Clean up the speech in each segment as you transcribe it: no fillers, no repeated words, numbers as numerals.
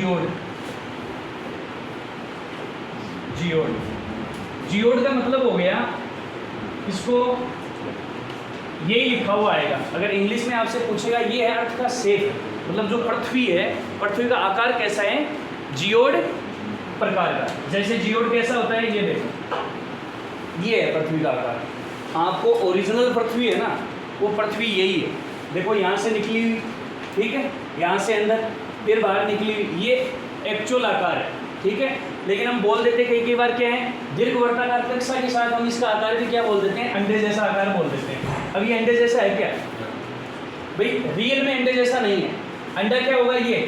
Geode. Geode, geode का मतलब हो गया, इसको यही लिखा हुआ आएगा। अगर इंग्लिश में आपसे पूछेगा ये है अर्थ का शेप, मतलब जो पृथ्वी है, पृथ्वी का आकार कैसा है, जियोड प्रकार का। जैसे जियोड कैसा होता है, ये देखो, ये है पृथ्वी का आकार। आपको ओरिजिनल पृथ्वी है ना, वो पृथ्वी यही है। देखो यहाँ से निकली हुई, ठीक है, यहाँ से अंदर, फिर बाहर निकली हुई, ये एक्चुअल आकार है, ठीक है। लेकिन हम बोल देते हैं कई बार क्या है, दीर्घवृत्ताकार कक्षा के साथ हम इसका आकार भी क्या बोल देते हैं, अंडे जैसा आकार बोल देते हैं। अब ये अंडे जैसा है क्या भाई? रियल में अंडे जैसा नहीं है। अंडा क्या होगा, ये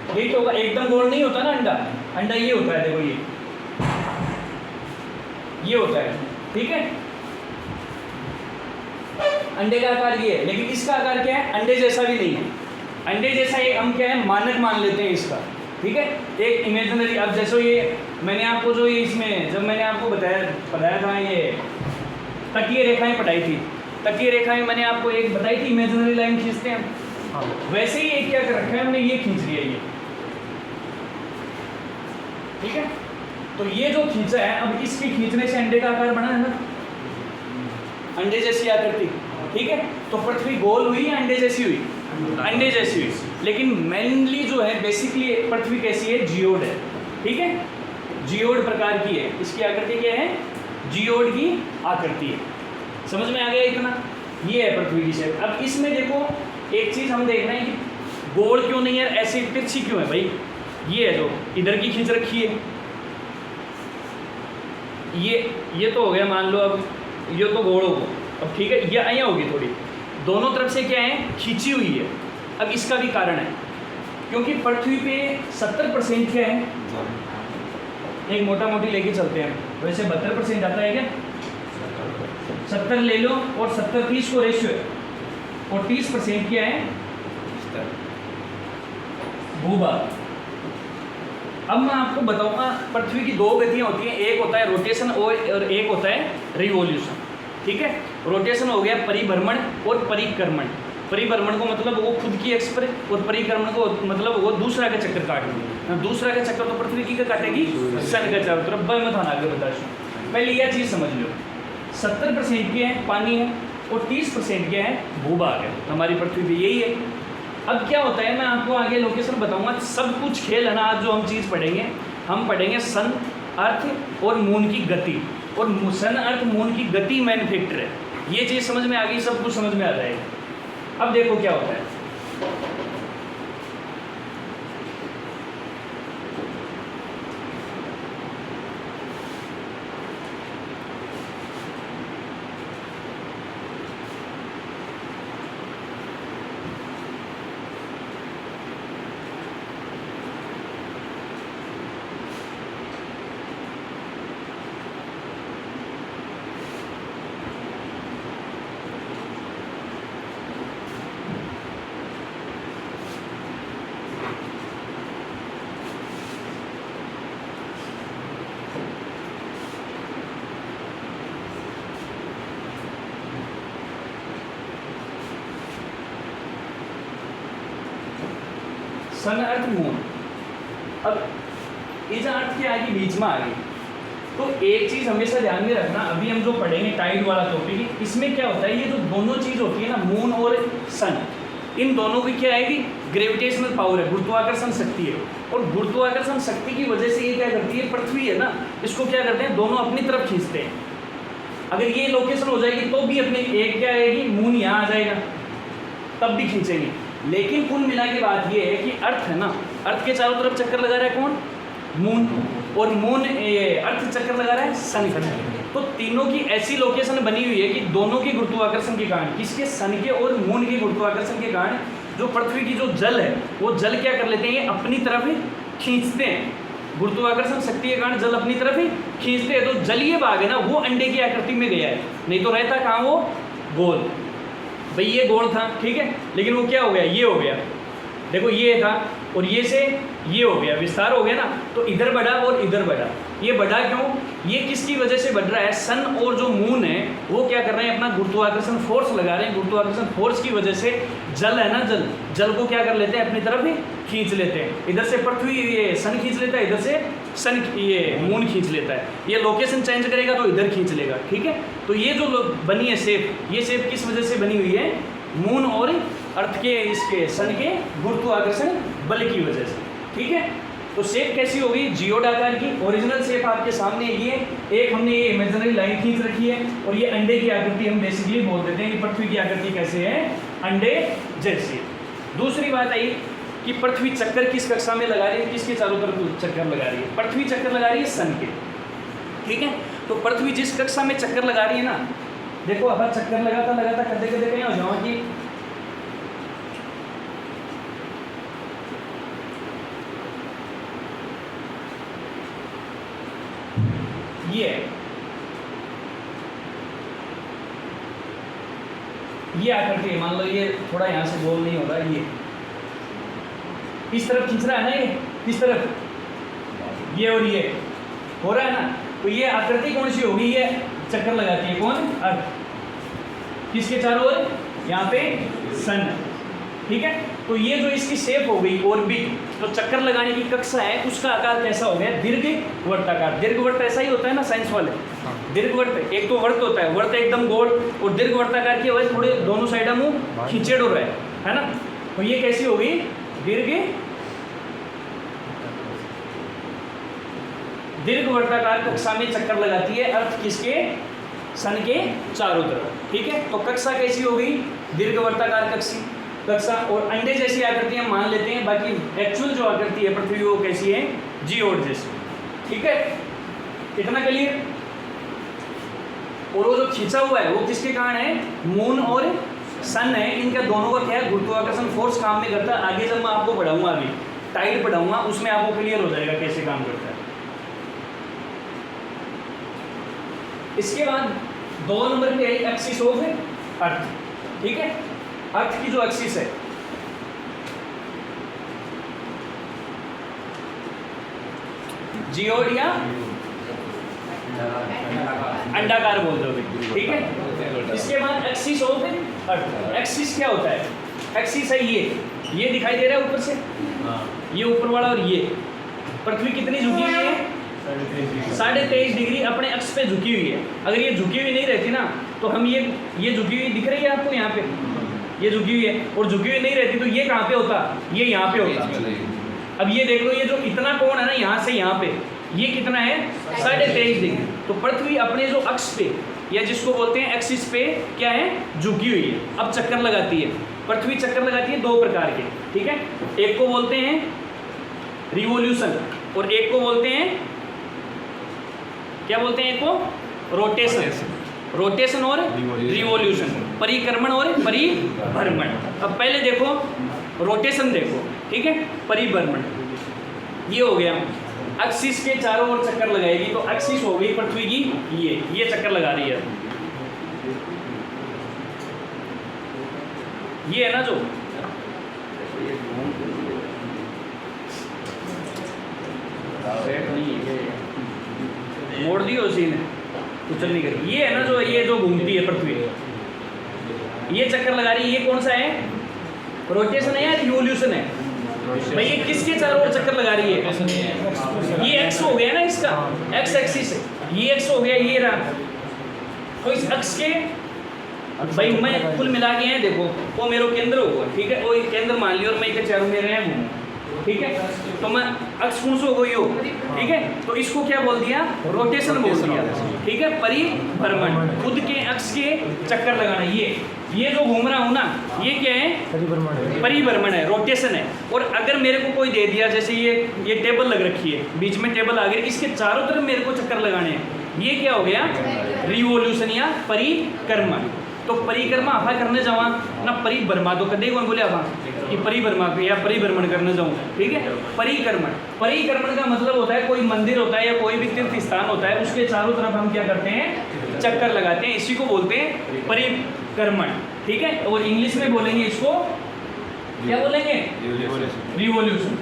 तो होगा, एकदम गोल नहीं होता ना अंडा। अंडा ये होता है, देखो ये होता है, ठीक है। अंडे का आकार ये है, लेकिन इसका आकार क्या है, अंडे जैसा भी नहीं है। अंडे जैसा एक हम क्या है, मानक मान लेते हैं इसका, ठीक है, एक इमेजिनरी। अब जैसे ये मैंने आपको जो ये इसमें जब मैंने आपको बताया था, ये तटीय रेखाएं पढ़ाई थी, तटीय रेखाएं मैंने आपको एक बताई थी, इमेजिनरी लाइन खींचते हैं, हाँ, वैसे ही एक क्या कर रखा है हमने, ये खींच लिया ये, ठीक है। तो ये जो खींचा है, अब इसके खींचने से अंडे का आकार बना है ना, अंडे जैसी आकृति, ठीक है। तो पृथ्वी गोल हुई या अंडे जैसी हुई? अंडे जैसी हुई। लेकिन मेनली जो है, बेसिकली पृथ्वी कैसी है, जियोड है, ठीक है, जियोड प्रकार की है। इसकी आकृति क्या है, जियोड की आकृति है। समझ में आ गया इतना? ये है पृथ्वी की शेप। अब इसमें देखो एक चीज़ हम देख रहे हैं कि गोल क्यों नहीं है, ऐसी तिरछी क्यों है भाई? ये है जो इधर की खींच रखी है, ये तो हो गया, मान लो अब ये तो गोल हो, अब ठीक है, ये यहाँ होगी थोड़ी, दोनों तरफ से क्या है, खींची हुई है। अब इसका भी कारण है, क्योंकि पृथ्वी पे 70% क्या है, एक मोटा मोटी लेके चलते हैं, वैसे 72% आता है क्या, 70 ले लो, और 70-30 को रेशियो है, और 30% क्या है, भूभाग। अब मैं आपको बताऊंगा, पृथ्वी की दो गतियाँ होती हैं, एक होता है रोटेशन और एक होता है रिवॉल्यूशन, ठीक है। रोटेशन हो गया परिभ्रमण और परिक्रमण। परिभ्रमण को मतलब वो खुद की एक्स पर, और परिक्रमण को मतलब वो दूसरा का चक्कर काटेगी। दूसरा का चक्कर तो पृथ्वी की का काटेगी, सन का चारों तरफ। मैं थाना आगे बता दूँ, पहले यह चीज़ समझ लो, 70% क्या है, पानी है, और 30% क्या है, भूभाग है। हमारी पृथ्वी पे यही है। अब क्या होता है, मैं आपको आगे लोकेशन बताऊंगा, सब कुछ खेल है ना। आज जो हम चीज़ पढ़ेंगे, हम पढ़ेंगे सन, अर्थ और मून की गति, और सन, अर्थ, मून की गति मेन फैक्टर है। ये चीज़ समझ में आ गई, सब कुछ समझ में आ जाएगा। अब देखो क्या होता है, सन, अर्थ, मून। अब इस अर्थ के आगे बीच में आ गई, तो एक चीज़ हमेशा ध्यान में रखना, अभी हम जो पढ़ेंगे टाइड वाला टॉपिक, इसमें क्या होता है, ये जो दोनों चीज़ होती है ना, मून और सन, इन दोनों की क्या आएगी, ग्रेविटेशनल पावर है, गुरुत्वाकर्षण शक्ति है। और गुरुत्वाकर्षण शक्ति की वजह से ये क्या करती है, पृथ्वी है ना, इसको क्या करते हैं, दोनों अपनी तरफ खींचते हैं। अगर ये लोकेशन हो जाएगी तो भी अपनी एक क्या आएगी, मून यहाँ आ जाएगा, तब भी खींचेंगे। लेकिन कुल मिला के बात ये है कि अर्थ है ना, अर्थ के चारों तरफ चक्कर लगा रहा है कौन, मून, और मून अर्थ चक्कर लगा रहा है सन का। तो तीनों की ऐसी लोकेशन बनी हुई है कि दोनों के गुरुत्वाकर्षण के कारण, किसके, सन के और मून के गुरुत्वाकर्षण के कारण, जो पृथ्वी की जो जल है, वो जल क्या कर लेते हैं, अपनी तरफ खींचते हैं। गुरुत्वाकर्षण शक्ति के कारण जल अपनी तरफ ही खींचते हैं। तो जलीय भाग है ना, वो अंडे की आकृति में गया है, नहीं तो रहता कहाँ, वो गोल। भाई ये गोल था, ठीक है, लेकिन वो क्या हो गया, ये हो गया। देखो ये था और ये से ये हो गया, विस्तार हो गया ना, तो इधर बढ़ा और इधर बढ़ा। ये बढ़ा क्यों? ये किसकी वजह से बढ़ रहा है? सन और जो मून है वो क्या कर रहे हैं, अपना गुरुत्वाकर्षण फोर्स लगा रहे हैं। गुरुत्वाकर्षण फोर्स की वजह से जल है ना, जल को क्या कर लेते हैं, अपनी तरफ ही खींच लेते हैं। इधर से पृथ्वी ये सन खींच लेता है, इधर से सन ये मून खींच लेता है। ये लोकेशन चेंज करेगा तो इधर खींच लेगा, ठीक है। तो ये जो बनी है शेप, ये शेप किस वजह से बनी हुई है? मून और अर्थ के, इसके सन के गुरुत्वाकर्षण बल की वजह से, ठीक है। तो शेप कैसी होगी? जियोड आकार की। ओरिजिनल शेप आपके सामने ये एक हमने ये इमेजिनरी लाइन खींच रखी है, और ये अंडे की आकृति हम बेसिकली बोल देते हैं कि पृथ्वी की आकृति कैसे है, अंडे जैसी। दूसरी बात आई कि पृथ्वी चक्कर किस कक्षा में लगा रही है, किसके चारों तरफ चक्कर लगा रही है? पृथ्वी चक्कर लगा रही है सन के, ठीक है। तो पृथ्वी जिस कक्षा में चक्कर लगा रही है ना, देखो अब चक्कर लगाता करते करते कहीं हो जाओ कि ये आकृति है, मान लो ये थोड़ा यहाँ से गोल नहीं हो रहा, ये इस तरफ खींच रहा है ना, ये इस तरफ, ये और ये हो रहा है ना। तो ये आकृति कौन सी होगी? ये चक्कर लगाती है कौन? अर्थ। किसके चारों ओर? यहाँ पे सन, ठीक है। तो ये जो इसकी शेप हो गई ऑर्बिट, तो चक्कर लगाने की कक्षा है, उसका आकार कैसा हो गया? दीर्घवृत्ताकार। दीर्घवृत्त ऐसा ही होता है ना साइंस वाले, दीर्घवृत्त एक तो वर्त होता है, वर्त एकदम गोल, और दीर्घवृत्ताकार की वजह थोड़े दोनों साइड मुंह खींचेड़ हो रहा है ना। तो ये कैसी हो गई? दीर्घवृत्ताकार कक्षा में चक्कर लगाती है अर्थ, किसके? सन के चारों तरफ, ठीक है। तो कक्षा कैसी हो गई? दीर्घवृत्ताकार कक्षा। और अंडे जैसी आकृति हम मान लेते हैं, बाकी एक्चुअल जो आकृति है पृथ्वी वो कैसी है? जियोड जैसी, ठीक है। इतना क्लियर? और वो जो खींचा हुआ है वो किसके कारण है? मून और सन है, इनका दोनों का क्या है? गुरुत्वाकर्षण फोर्स काम में करता है। आगे जब मैं आपको पढ़ाऊंगा, अभी टाइड पढ़ाऊंगा, उसमें आपको क्लियर हो जाएगा कैसे काम करता है। इसके बाद 2 नंबर पे आई एक्सिस ऑफ अर्थ, ठीक है। अर्थ की जो एक्सिस है, जियोड या अंडाकार बोल दो, ठीक है। इसके बाद एक्सिस ऑफ अर्थ। एक्सिस क्या होता है? एक्सिस है ये दिखाई दे रहा है ऊपर से, ये ऊपर वाला, और ये पृथ्वी कितनी झुकी हुई है? 23.5 डिग्री अपने अक्ष पे झुकी हुई है। अगर ये झुकी हुई नहीं रहती ना, तो हम ये झुकी हुई दिख रही है आपको यहाँ पे, ये झुकी हुई है, और झुकी हुई नहीं रहती तो ये कहाँ पे होता? ये यहाँ पे होता। अब ये देख लो, ये जो इतना कोण है ना यहाँ से यहाँ पे, ये कितना है? 23.5 डिग्री। तो पृथ्वी अपने जो अक्ष पे, या जिसको बोलते हैं एक्सिस पे, क्या है? झुकी हुई है। अब चक्कर लगाती है पृथ्वी, चक्कर लगाती है 2 प्रकार के, ठीक है। एक को बोलते हैं रिवोल्यूशन, और एक को बोलते हैं, क्या बोलते हैं? एक को रोटेशन और रिवोल्यूशन, परिक्रमण और परिभ्रमण। अब पहले देखो रोटेशन देखो, ठीक है, परिभ्रमण। ये हो गया, एक्सिस के चारों ओर चक्कर लगाएगी, तो एक्सिस हो गई पृथ्वी की, ये चक्कर लगा रही है। ये है ना जो मोड़ दी उसी ने, कुछ नहीं करी। ये है ना जो, ये जो घूमती है पृथ्वी, ये चक्कर लगा रही है। ये कौन सा है? रोटेशन है या रिवोल्यूशन है? भाई ये किसके चारों ओर चक्कर लगा रही है? ये एक्स हो गया ना, इसका एक्स एक्सिस है, ये एक्स हो गया, ये रहा। तो इस अक्ष के भाई मैं कुल मिला के हैं, देखो वो मेरे केंद्र होगा, ठीक है, वो केंद्र मान लियो, और मैं एक चारों में रहे हूँ, ठीक है। तो मैं अक्ष कौन सा हो गई हो, ठीक है। तो इसको क्या बोल दिया? रोटेशन बोल दिया, ठीक है। परिभ्रमण, खुद के अक्ष के चक्कर लगाना। ये जो घूम रहा हूँ ना, ये क्या है? परिभ्रमण है, रोटेशन है। और अगर मेरे को कोई दे दिया, जैसे ये टेबल लग रखी है, बीच में टेबल आ गई, इसके चारों तरफ मेरे को चक्कर लगाने हैं, ये क्या हो गया? रिवोल्यूशन या परिक्रमण। तो परिक्रमा आफा करने जावा ना, परिभ्रमा तो कदे कौन बोले आफा कि परिभ्रमा या परिभ्रमण करने जाऊँ, ठीक है। परिक्रमण का मतलब होता है कोई मंदिर होता है या कोई भी तीर्थ स्थान होता है, उसके चारों तरफ हम क्या करते हैं? चक्कर लगाते हैं, इसी को बोलते हैं परिक्रमण, ठीक है। और इंग्लिश में बोलेंगे इसको क्या बोलेंगे? रिवॉल्यूशन।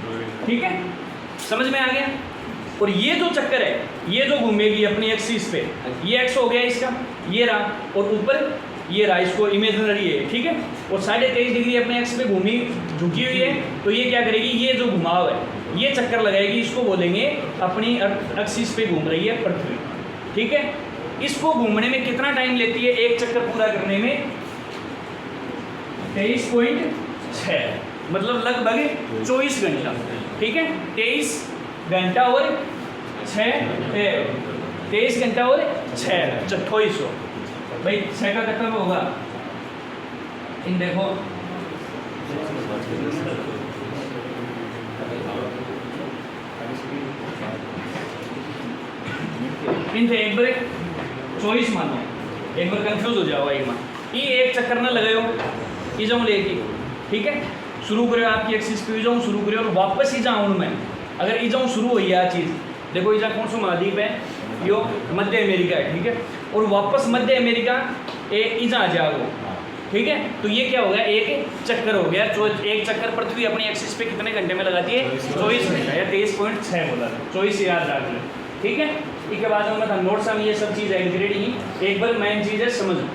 ठीक है, समझ में आ गया। और ये जो चक्कर है, ये जो घूमेगी अपनी एक्सिस पे, ये एक्स हो गया इसका, ये रहा, और ऊपर ये रहा, इसको इमेजिनरी है। ठीक है, और 23.5 डिग्री अपने एक्स पे घूमी, झुकी हुई है, तो ये क्या करेगी, ये जो घुमाव है, ये चक्कर लगाएगी, इसको बोलेंगे अपनी एक्सिस पे घूम रही है पृथ्वी। ठीक है, इसको घूमने में कितना टाइम लेती है, एक चक्कर पूरा करने में 23.6, मतलब लगभग 24 घंटा। ठीक है, 23 घंटा और 23 घंटा और 6, 2400। भाई 6 का खत्म होगा, इन देखो इन थे एक बार 24 मानो, एक बार कंफ्यूज हो जाओ एक बार, ये एक चक्कर ना लगाओ, ये जाऊँ लेके। ठीक है, शुरू करो आपकी एक्सिस पे, जाऊँ शुरू करो और वापस ही जाऊँ मैं। अगर ये जाऊँ शुरू हुई है चीज़, देखो ये कौन सा महाद्वीप है, यो मध्य अमेरिका है। ठीक है, और वापस मध्य अमेरिका इजा आ जाओ। ठीक है, तो ये क्या हो गया, एक चक्कर हो गया। एक चक्कर पृथ्वी अपनी एक्सिस पे कितने घंटे में लगाती है, 24 घंटा, या 23.6 बोला था, 24 याद रख लो। ठीक है, इसके बाद में था नोट्स में ये सब चीज़ इंक्रेडिंग, एक बार मेन चीज़ है समझो।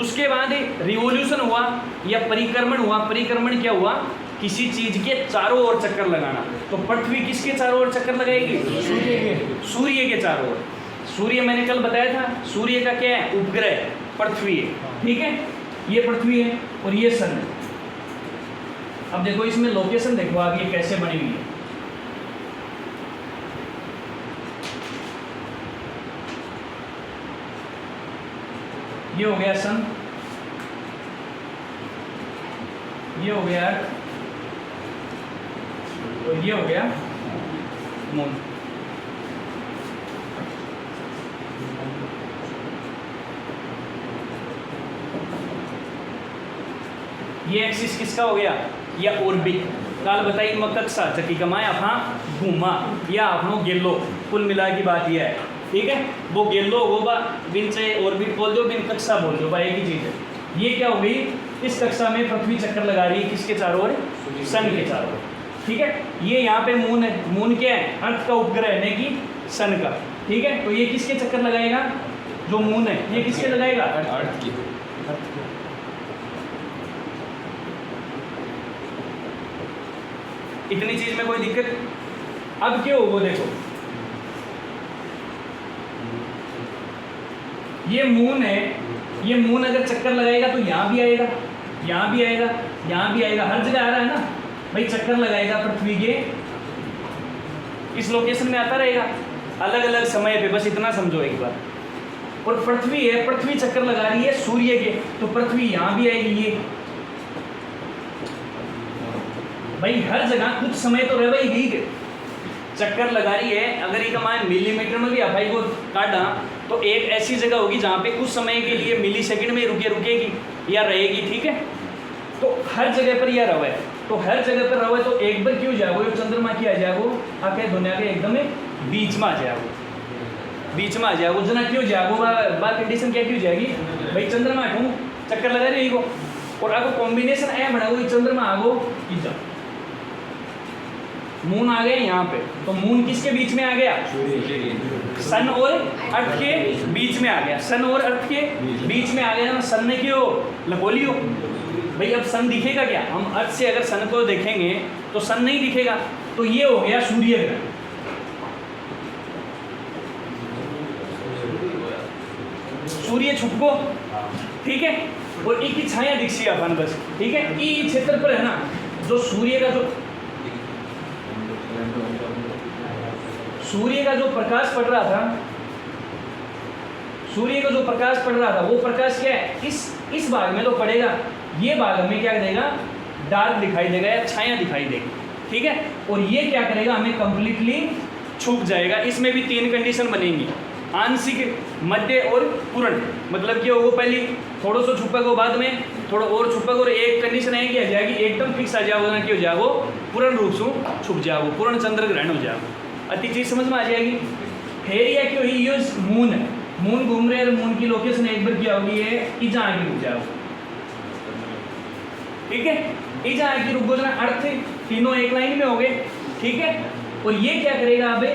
उसके बाद रिवोल्यूशन हुआ या परिक्रमण हुआ। परिक्रमण क्या हुआ, किसी चीज़ के चारों ओर चक्कर लगाना। तो पृथ्वी किसके चारों ओर चक्कर लगाएगी, सूर्य के चारों ओर। सूर्य मैंने कल बताया था, सूर्य का क्या है, उपग्रह पृथ्वी है। ठीक है, ये पृथ्वी है और ये सन है। अब देखो इसमें लोकेशन देखो आगे कैसे बनी हुई है। ये हो गया सन, ये हो गया अर्थ, और ये हो गया मून। ये एक्सिस किसका हो गया, या ऑर्बिट। काल बताई मकक्षा चकी कमाए अपना घूमा, या अपनो गेलो, कुल मिला की बात यह है। ठीक है, वो गेलो वो बा बिन से ऑर्बिट बोल दो, बिन कक्षा बोल दो, एक ही चीज़ है। ये क्या हो गई, इस कक्षा में पृथ्वी चक्कर लगा रही है किसके चारों ओर, सन के चारों ओर। ठीक है, ये यहाँ पे मून है, मून क्या है, अर्थ का उपग्रह है, कि सन का। ठीक है, तो ये किसके चक्कर लगाएगा, जो मून है, ये किसके लगाएगा, अर्थ की। इतनी चीज में कोई दिक्कत। अब क्या होगा, देखो ये मून है, ये मून अगर चक्कर लगाएगा तो यहाँ भी आएगा, यहाँ भी आएगा, यहाँ भी आएगा, हर जगह आ रहा है ना भाई। चक्कर लगाएगा पृथ्वी के इस लोकेशन में आता रहेगा, अलग अलग समय पे, बस इतना समझो एक बार। और पृथ्वी है, पृथ्वी चक्कर लगा रही है सूर्य के, तो पृथ्वी यहाँ भी आएगी। ये भाई हर जगह कुछ समय तो रह गई चक्कर लगा रही है। अगर ये कमाए मिलीमीटर में भी अफाई को काटा, तो एक ऐसी जगह होगी जहाँ पे कुछ समय के लिए मिली सेकंड में रुकेगी या रहेगी। ठीक है, तो हर जगह पर यह रहा है, तो हर जगह पर रहा है, तो एक बार क्यों जाओ, चंद्रमा की आ जाओ, आके दुनिया के एकदम बीच में आ जाओ, बीच में आ जाओ जना क्यों जाओ, बार कंडीशन क्या क्यों जाएगी भाई, चंद्रमा क्यों चक्कर लगा रही है, और आपको कॉम्बिनेशन ऐ बनाओ, चंद्रमा आगो कि जाओ, मून आ गए यहाँ पे, तो मून किसके बीच में आ गया, सन और अर्थ के बीच में आ गया, सन और अर्थ के बीच में आ गया ना। सन ने क्यों लगोली हो भाई, अब सन दिखेगा क्या, हम अर्थ से अगर सन को देखेंगे तो सन नहीं दिखेगा, तो ये हो गया सूर्य ग्रहण। सूर्य छुपको, ठीक है, और एक ही छाया दिखी अपन बस। ठीक है, ई क्षेत्र पर है ना, जो सूर्य का जो प्रकाश पड़ रहा था, सूर्य का जो प्रकाश पड़ रहा था, वो प्रकाश क्या है, इस भाग में तो पड़ेगा, ये भाग हमें क्या देगा, डार्क दिखाई देगा या छाया दिखाई देगी। ठीक है, और ये क्या करेगा, हमें कंप्लीटली छुप जाएगा। इसमें भी 3 कंडीशन बनेंगी, आंशिक, मध्य और पूर्ण। मतलब कि वो पहले थोड़ा सा छुपेगा, बाद में थोड़ा और छुपेगा, और एक कंडीशन है कि आ जाएगी एकदम फिक्स आ जाओगे ना, कि हो जाओ पूर्ण रूप से छुप जाओ, पूर्ण चंद्र ग्रहण हो जाओ, अति चीज समझ में आ जाएगी। फिर यह क्यों ये मून है, मून घूम रहे हैं, मून की लोकेशन एक बार क्या होगी है कि जहाँ आगे रुक जाओ। ठीक है, ये जहाँ की रुक बोलना अर्थ तीनों एक लाइन में हो गए, ठीक है। और ये क्या करेगा अबे,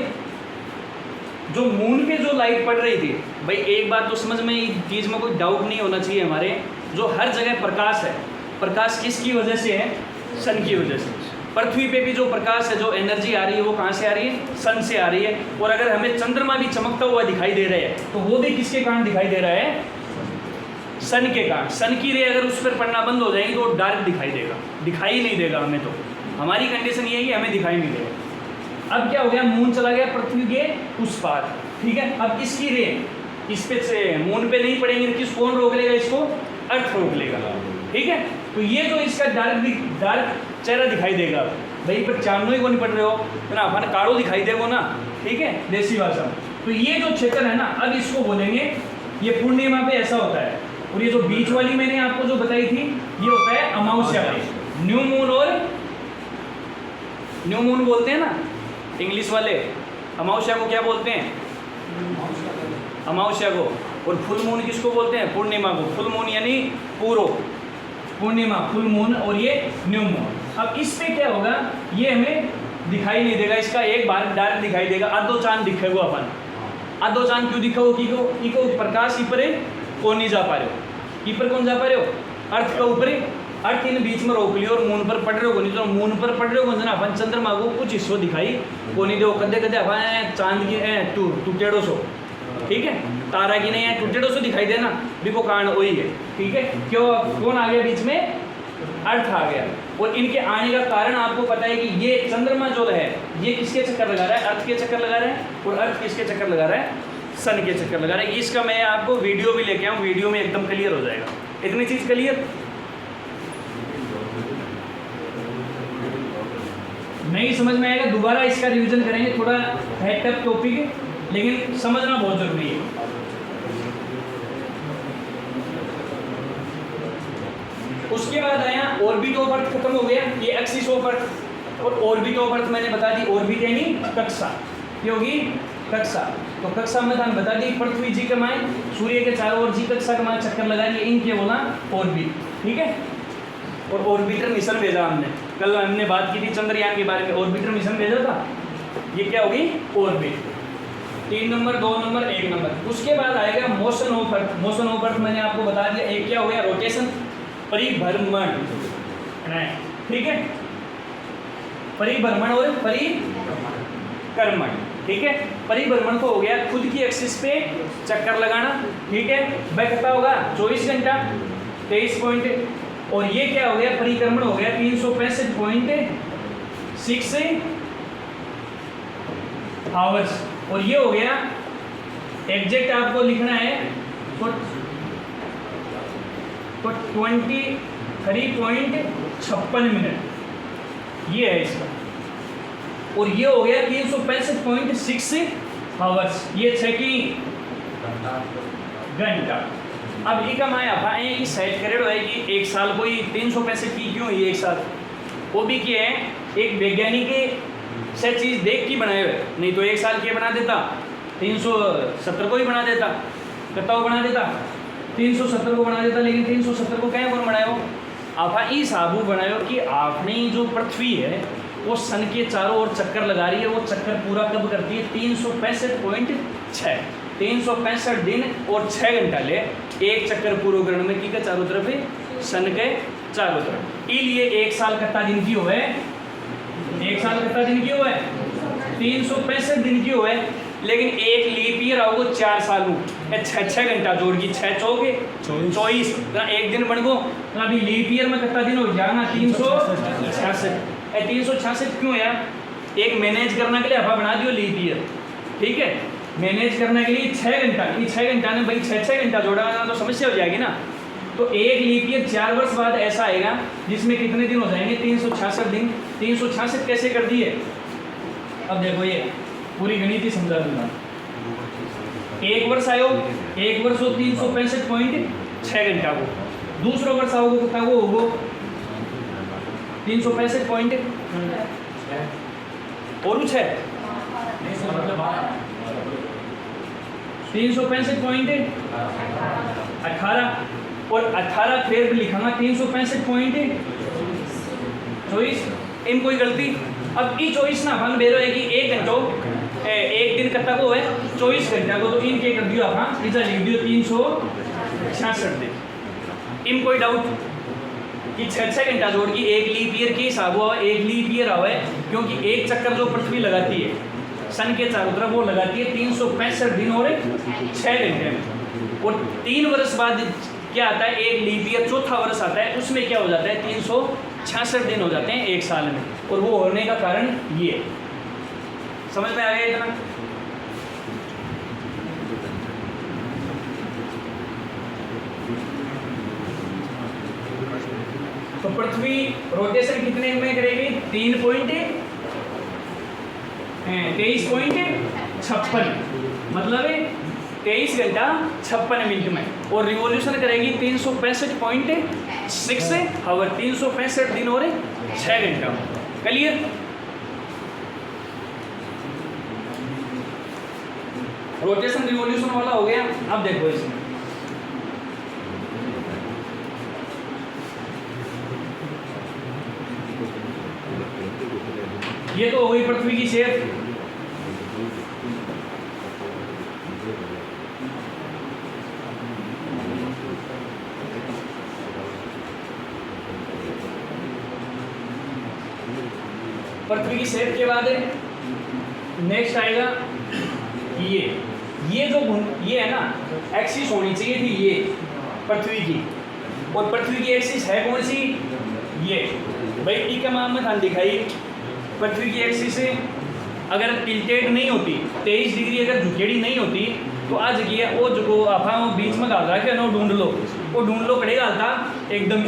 जो मून पे जो लाइट पड़ रही थी, भाई एक बात तो समझ में, इस चीज़ में कोई डाउट नहीं होना चाहिए हमारे, जो हर जगह प्रकाश है, प्रकाश किसकी वजह से है, सन की वजह से। पृथ्वी पे भी जो प्रकाश है, जो एनर्जी आ रही है, वो कहाँ से आ रही है, सन से आ रही है। और अगर हमें चंद्रमा भी चमकता हुआ दिखाई दे रहा है, तो वो भी किसके कारण दिखाई दे रहा है, सन के कारण। सन की रे अगर उस पर पड़ना बंद हो जाएगी तो वो डार्क दिखाई देगा, दिखाई नहीं देगा हमें। तो हमारी कंडीशन ये है कि हमें दिखाई नहीं देगा। अब क्या हो गया, मून चला गया पृथ्वी के उस पार, ठीक है। अब इसकी रे इस पे से मून पे नहीं पड़ेंगे, किस कौन रोक लेगा इसको, अर्थ रोक लेगा, ठीक है। तो ये जो इसका डार्क चेहरा दिखाई देगा, भाई पर चांदो ही को नहीं पड़ रहे हो तो ना, अपन काड़ो दिखाई देगा ना, ठीक है, देसी भाषा में। तो ये जो क्षेत्र है ना, अब इसको बोलेंगे, ये पूर्णिमा पे ऐसा होता है। और ये जो बीच वाली मैंने आपको जो बताई थी, ये होता है अमावस्या पे। न्यू मून, और न्यू मून बोलते हैं ना इंग्लिश वाले, अमावस्या को क्या बोलते हैं, अमावस्या को। और फुल मून किसको बोलते हैं, पूर्णिमा को। फुल मून यानी पूरो, पूर्णिमा फुल मून, और ये न्यू मून। अब इस पे क्या होगा, ये हमें दिखाई नहीं देगा, इसका एक बार डार्क दिखाई देगा, आधो चांद दिखेगा अपन। आधो चांद क्यों दिखेगा, की प्रकाश की पर कौन नहीं जा पा रहे हो, की पर कौन जा पा रहे हो, अर्थ का ऊपर, अर्थ इन बीच में रोक लियो और मून पर पड़ रहे हो नहीं, तो मून पर पड़ रहे हो कौन सा, अपन चंद्रमा को कुछ हिस्सों दिखाई को नहीं दो, कदे कदे अपन चांद की टूटेड़ो सो, ठीक है, तारा की नहीं है, टूटेड़ो सो दिखाई देना भी को कारण वही है, ठीक है। क्यों, कौन आ गया बीच में, अर्थ आ गया। और इनके आने का कारण आपको पता है कि ये चंद्रमा जो है, ये किसके चक्कर लगा रहा है, अर्थ के चक्कर लगा रहा है, और अर्थ किसके चक्कर लगा रहा है, सन के चक्कर लगा रहा है। इसका मैं आपको वीडियो भी लेके आऊँ, वीडियो में एकदम क्लियर हो जाएगा, इतनी चीज़ क्लियर। नहीं समझ में आएगा दोबारा इसका रिवीजन करेंगे, थोड़ा है टफ टॉपिक है, लेकिन समझना बहुत जरूरी है। उसके बाद आया ऑर्बिट ऑफ अर्थ, खत्म हो गया, ये एक्सिस ऑफ अर्थ। और ऑर्बिट ऑफ अर्थ मैंने बता दी, ऑर्बिट यानी कक्षा, ये होगी कक्षा। तो कक्षा में थाने बता दी, पृथ्वी जी कमाए सूर्य के चारों ओर जी कक्षा कमाए चक्कर लगा रही है, इनके बोला ऑर्बिट, ठीक है। और ऑर्बिटर मिशन भेजा हमने, कल हमने बात की थी चंद्रयान के बारे में, ऑर्बिटर मिशन भेजा था, ये क्या होगी ऑर्बिट। 3 number, 2 number, 1 number. उसके बाद आएगा motion of earth. Motion of earth मैंने आपको बता दिया, एक क्या हो गया, रोटेशन, परिभ्रमण, ठीक है, परिभ्रमण और परिक्रमण, ठीक है। परिभ्रमण तो हो गया खुद की एक्सिस पे चक्कर लगाना, ठीक है, वह कितना होगा 24 घंटा 23 पॉइंट। और ये क्या हो गया, परिक्रमण हो गया 365.6 आवर्स। और ये हो गया एग्जैक्ट आपको लिखना है तो 23.56 मिनट ये है इसका। और ये हो गया 365.6 आवर्स, ये 6 की घंटा। अब ये कम आया भाई, ये सेट करेड है कि एक साल कोई 365 की क्यों है एक साल, वो भी क्या है, एक वैज्ञानिक से चीज़ देख के बनाए हुए, नहीं तो एक साल के बना देता 370 को ही बना देता, कितना को बना देता 370 को बना देता। लेकिन 370 को क्या कौन बनाए हो, आप इस साबू बनाए हो कि आपने जो पृथ्वी है वो सन के चारों ओर चक्कर लगा रही है, वो चक्कर पूरा कब करती है 365.6, 365 दिन और 6 घंटा ले एक चक्कर पूरा करने में, की का चारों तरफ है सन के चारों तरफ। इसलिए एक साल कितना दिन की हुआ है, एक साल कितना दिन की हुआ है 365 दिन की हुआ है। लेकिन एक लीप ईयर आओगे 4 साल में 6 घंटा जोड़ की 6 चौके 24 एक दिन बन गो, अभी लीप ईयर में कितना दिन हो जाना 366। 366 क्यों यार, एक मैनेज करने के लिए हवा बना दियो लीप ईयर, ठीक है, मैनेज करने के लिए 6 घंटा, ये 6 घंटा ने भाई 6 घंटा जोड़ा तो समस्या हो जाएगी ना। तो एक लीप ईयर 4 वर्ष बाद ऐसा आएगा जिसमें कितने दिन हो जाएंगे 366 दिन। 366 कैसे कर दिए, अब देखो ये पूरी गणित ही समझा दूंगा। एक वर्ष आयो, एक वर्ष हो 365.6 घंटा को, दूसरा वर्ष आओगे कितना वो होगो 365 पॉइंट और 6 365.18 और 18 फिर भी लिखाऊंगा 365.6 24 इन कोई गलती। अब ई 24 ना अपन बेरो है कि 1 घंटो 1 दिन कत्ता को है 24 घंटा को, तो इन के कर दियो अपन इधर लिख दियो 366 दिन। इन कोई डाउट कि 6 घंटा जोड़ की एक लीप ईयर के हिसाब हुआ, एक लीप ईयर आवा है क्योंकि एक चक्कर जो पृथ्वी लगाती है सन के चारों तरफ वो लगाती है 365 दिन और 6 घंटे में। और 3 वर्ष बाद क्या आता है, एक लीप ईयर चौथा वर्ष आता है, उसमें क्या हो जाता है 366 दिन हो जाते हैं एक साल में। और वो होने का कारण ये, समझ में आ गया इतना? तो पृथ्वी रोटेशन कितने में करेगी, 23.56 मतलब 23 घंटा 56 मिनट में। और रिवॉल्यूशन करेगी 365.6 आवर, 365 दिन और 6 घंटा। क्लियर? रोटेशन रिवॉल्यूशन वाला हो गया। अब देखो इसमें ये तो हो गई पृथ्वी की शेप। पृथ्वी की शेप के बाद नेक्स्ट आएगा ये जो ये है ना, एक्सिस होनी चाहिए थी ये पृथ्वी की, और पृथ्वी की एक्सिस है कौन सी, ये भाई टी का मामला था दिखाई। पृथ्वी की एक्सिस अगर टिल्टेड नहीं होती, 23 डिग्री अगर झुकेड़ी नहीं होती, तो आज ये वो जो आप बीच में डाल रहा है ना, ढूंढ लो, वो ढूंढ लो कड़े डालता एकदम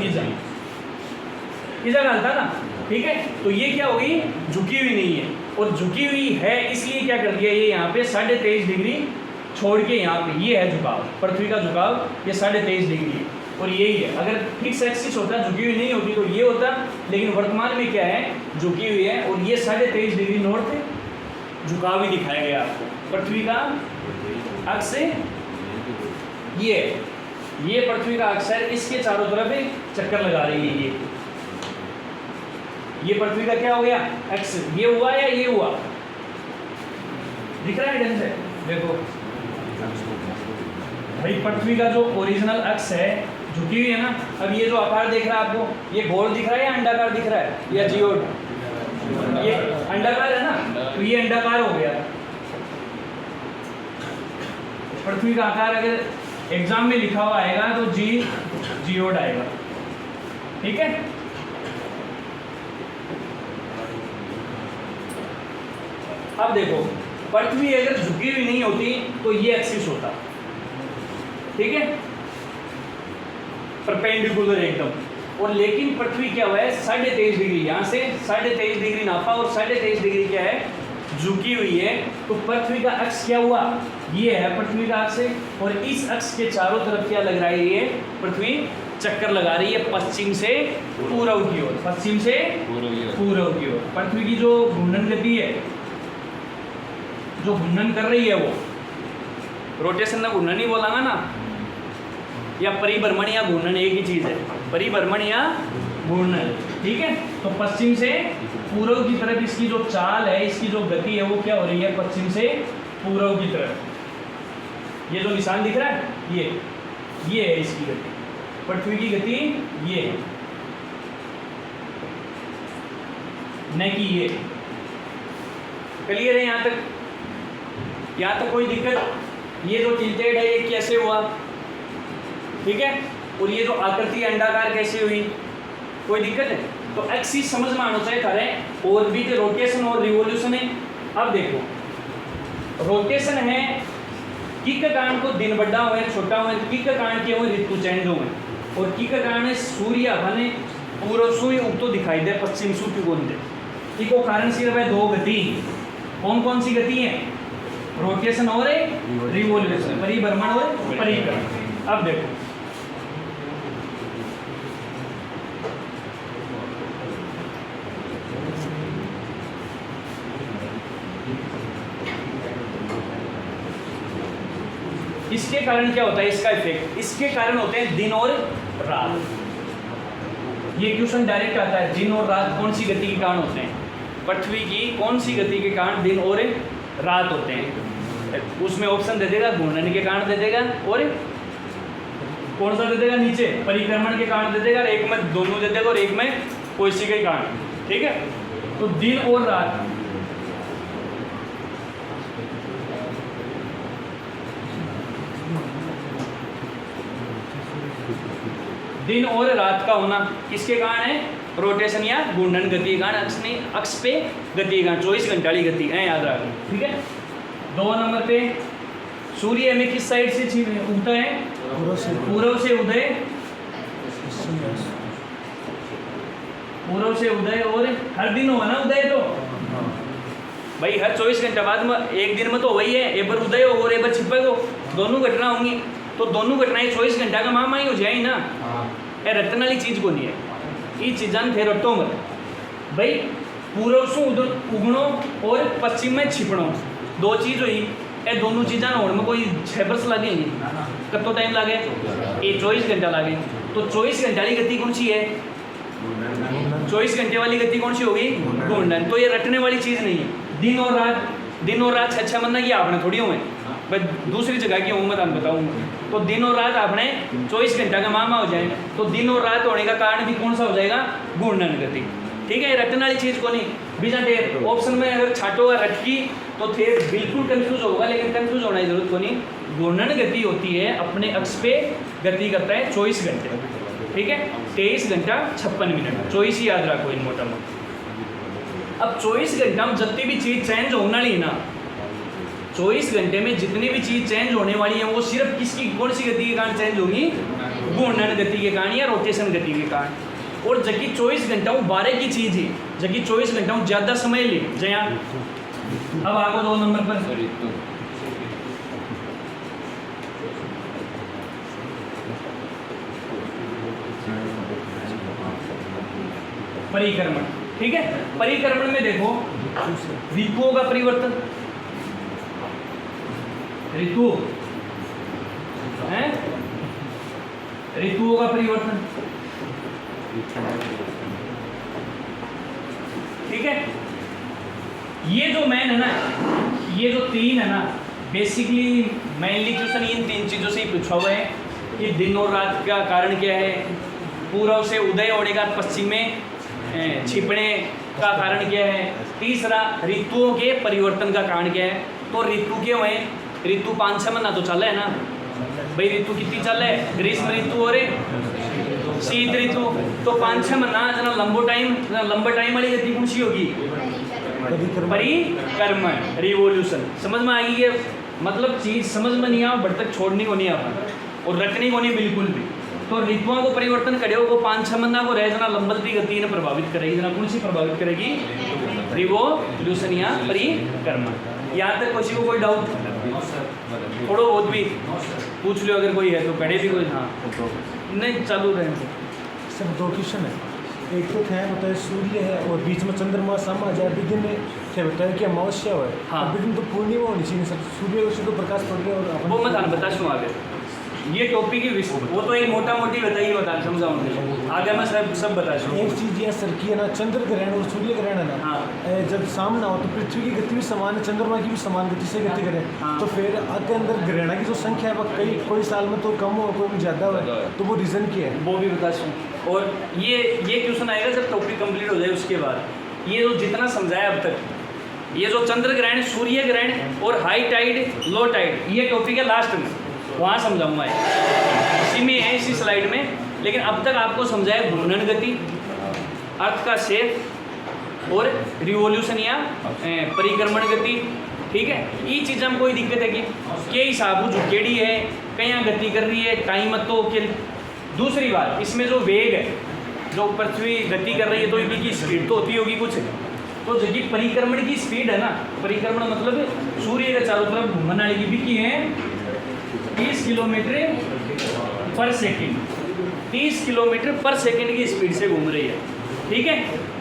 इजा डालता ना, ठीक है। तो ये क्या होगी, झुकी हुई नहीं है, और झुकी हुई है इसलिए क्या कर दिया ये यहाँ पे 23.5 डिग्री छोड़ के यहाँ पे ये है झुकाव, पृथ्वी का झुकाव ये 23.5 डिग्री है, और यही है। अगर फिक्स एक्सिस होता, झुकी हुई नहीं होती तो ये होता, लेकिन वर्तमान में क्या है, झुकी हुई है, और ये 23.5 डिग्री नॉर्थ झुकाव ही दिखाया गया आपको। पृथ्वी का अक्ष ये पृथ्वी का अक्ष है, इसके चारों तरफ एक चक्कर लगा रही है ये पृथ्वी का क्या हो गया, एक्स। ये हुआ या ये हुआ, दिख रहा है ढंग से? देखो भाई पृथ्वी का जो ओरिजिनल अक्ष है झुकी हुई है ना। अब ये जो आकार दिख रहा है आपको, ये गोल दिख रहा है या अंडाकार दिख रहा है या जियोड, ये अंडाकार है ना, तो ये अंडाकार हो गया। पृथ्वी का आकार अगर एग्जाम में लिखा हुआ आएगा तो जियोड आएगा, ठीक है। अब देखो पृथ्वी अगर झुकी हुई नहीं होती तो ये एक्सिस होता, ठीक है, परपेंडिकुलर एकदम। और लेकिन पृथ्वी क्या हुआ है 23.5 डिग्री, यहाँ से 23.5 डिग्री नापा और 23.5 डिग्री क्या है, झुकी हुई है। तो पृथ्वी का अक्ष क्या हुआ, ये है पृथ्वी का अक्ष, और इस अक्ष के चारों तरफ क्या लग रही है, पृथ्वी चक्कर लगा रही है पश्चिम से पूर्व की ओर, पश्चिम से पूर्व की ओर। पृथ्वी की जो घूर्णन गति है, जो घूर्णन कर रही है, वो रोटेशन ना घूर्णन ही बोलांगा ना, या परिभ्रमण या घूर्णन एक ही चीज़ है, परिभ्रमण या घूर्णन, ठीक है। तो पश्चिम से पूर्व की तरफ इसकी जो चाल है, इसकी जो गति है, वो क्या हो रही है, पश्चिम से पूर्व की तरफ। ये जो निशान दिख रहा है ये है इसकी गति, पृथ्वी की गति ये है, न कि ये। क्लियर है यहाँ तक? यहाँ तक कोई दिक्कत? ये जो टिल्टेड है ये कैसे हुआ, ठीक है, और ये जो आकृति अंडाकार कैसे हुई, कोई दिक्कत है? तो एक्सिस समझ में आना चाहिए थारे, ऑर्बिट रोटेशन और रिवॉल्यूशन है। अब देखो रोटेशन है की का कारण को दिन बड़ा हुए छोटा हुए, की का कारण क्या हुए, ऋतु चेंज हुए, और की का कारण सूर्य बने पूर्व सूर्य उगतो दिखाई दे, पश्चिम सूर्य को दे। इको कारण सिर्फ है दो गति, कौन कौन सी गति है, रोटेशन और रिवॉल्यूशन, परिभ्रमण और परिक्रमण। अब देखो इसके कारण क्या होता है, इसका इफेक्ट, इसके कारण होते हैं दिन और रात। ये क्वेश्चन डायरेक्ट आता है, दिन और रात कौन सी गति के कारण होते हैं, पृथ्वी की कौन सी गति के कारण दिन और रात होते हैं। उसमें ऑप्शन दे देगा, घूर्णन के कारण दे देगा, और कौन सा दे देगा नीचे, परिक्रमण के कारण दे देगा, और एक में दोनों दे देगा, और एक में कोई सी के कारण। ठीक है, तो दिन और रात, दिन और रात का होना किसके कारण है, रोटेशन या घूर्णन गति के कारण, अक्ष पे गति के कारण, 24 घंटे वाली गति है, याद रखना। ठीक है, 2 नंबर पे सूर्य हमें किस साइड से उगता है, पूर्व से उदय, पूर्व से उदय, और हर दिन होगा ना उदय, तो भाई हर 24 घंटे बाद में एक दिन में तो वही है, एक बार उदय हो और एक बार छिपक हो, दोनों घटना होंगी, तो दोनों घटनाएं 24 घंटा का मामा ही हो जाए ना। ये रटने वाली चीज को नहीं है, ये चीज़ां थे रटो मत भाई। पूर्व से उगणो और पश्चिम में छिपणो, 2 चीज़ हुई, ये दोनों चीज़ां होने में कोई 6 वर्ष लगेंगे, कब टाइम लगे, ये 24 घंटा लगे। तो 24 घंटे वाली गति कौन सी है, 24 घंटे वाली गति कौन सी होगी, घूर्णन। तो ये रटने वाली चीज़ नहीं है। दिन और रात, दिन और रात 6 महीना की आपने थोड़ी हुए भाई, दूसरी जगह की हूँ मैं आपको बताऊँगा। तो दिन और रात आपने 24 घंटा का मामा हो जाएगा, तो दिन और रात होने का कारण भी कौन सा हो जाएगा, घूर्णन गति। ठीक है, रटने वाली चीज़ को नहीं। बिना टेर ऑप्शन में अगर छाटोगा रटकी तो थे बिल्कुल कंफ्यूज होगा, लेकिन कंफ्यूज होने की जरूरत को नहीं। घूर्णन गति होती है अपने अक्ष पे गति करता है 24 घंटे। ठीक है, 23 घंटा 56 मिनट, 24 ही याद रखो इन मोटा मोटा। अब 24 घंटा में जितनी भी चीज़ चेंज होने वाली है ना, 24 घंटे में जितनी भी चीज़ चेंज होने वाली है वो सिर्फ किसकी कौन सी गति के कारण चेंज होगी, घूर्णन गति के कारण या रोटेशन गति के कारण। और जबकि 24 घंटा 12 की चीज़ है, जबकि 24 घंटा ज़्यादा समय ले जया। अब आगे 2 नंबर पर परिक्रमण। ठीक है, परिक्रमण में देखो ऋतुओं का परिवर्तन, ऋतु है, ऋतुओं का परिवर्तन। ठीक है, ये जो मैन है ना, ये जो 3 है ना, बेसिकली मेनली क्वेश्चन इन 3 चीज़ों से ही पूछा हुआ है कि दिन और रात का कारण क्या है, पूर्व से उदय होने का पश्चिम में छिपने का कारण क्या है, तीसरा ऋतुओं के परिवर्तन का कारण क्या है। तो ऋतु क्यों है, ऋतु 5-6 महीना तो चल है ना भाई, ऋतु कितनी चल है, ग्रीष्म ऋतु और शीत ऋतु। तो 5-6 महीना जना लंबा टाइम वाली गति कौन सी होगी, परिक्रमण, रिवोल्यूशन। समझ में आएगी ये, मतलब चीज़ समझ में नहीं आओ बट तक छोड़नी को नहीं आता और रखनी को नहीं बिल्कुल भी। तो ऋतुओं को परिवर्तन करे को 5-6 महीना को रह जना लंबलती गति ने प्रभावित करेगी, जना कौन सी प्रभावित करेगी, रिवोल्यूशन या परिक्रमण। यहाँ तक किसी को कोई डाउट, थोड़ा बहुत भी पूछ लो अगर कोई है तो, कड़े भी कोई, हाँ नहीं चालू रहे। सर 2 क्वेश्चन है, एक तो क्या है बताए सूर्य है और बीच में चंद्रमा सामा जाए, दिन क्या बताया कि अमावस्या हो है, हाँ दिन तो पूर्णिमा होनी चाहिए सर, सूर्य से तो प्रकाश पड़ रहा है। और वो मैं बता दूँ आगे, ये टॉपिक ही वो तो एक मोटा मोटी बताइए, बता समझाऊंगा आगे मैं सब बता दूँ। एक चीज़ यह सर की है ना, चंद्र ग्रहण और सूर्य ग्रहण है ना, हाँ जब सामना हो तो पृथ्वी की गति भी समान है, चंद्रमा की भी समान गति से गति करें, हाँ। तो फिर आपके अंदर ग्रहण की जो संख्या है वह कोई साल में तो कम हो, कोई में ज़्यादा हो, तो वो रीज़न क्या है, वो भी बता दूँ। और ये क्वेश्चन आएगा जब टॉपिक कंप्लीट हो जाए उसके बाद। ये जो जितना समझाया अब तक, ये जो चंद्र ग्रहण, सूर्य ग्रहण और हाई टाइड लो टाइड, ये टॉपिक है लास्ट में, वहाँ समझाऊंगा, इसी में है, इसी स्लाइड में। लेकिन अब तक आपको समझाया घूर्णन गति, अर्थ का शेप और रिवोल्यूशन या परिक्रमण गति। ठीक है, ये चीज़ में कोई दिक्कत है कि के हिसाब जो केड़ी है, कहीं गति कर रही है टाइम तो के। दूसरी बात, इसमें जो वेग है, जो पृथ्वी गति कर रही है तो इनकी स्पीड तो होती होगी कुछ, तो जबकि परिक्रमण की स्पीड है ना, परिक्रमण मतलब सूर्य के चारों तरफ घूमने वाली की भी है 30 किलोमीटर पर सेकेंड, 30 किलोमीटर पर सेकेंड की स्पीड से घूम रही है। ठीक है,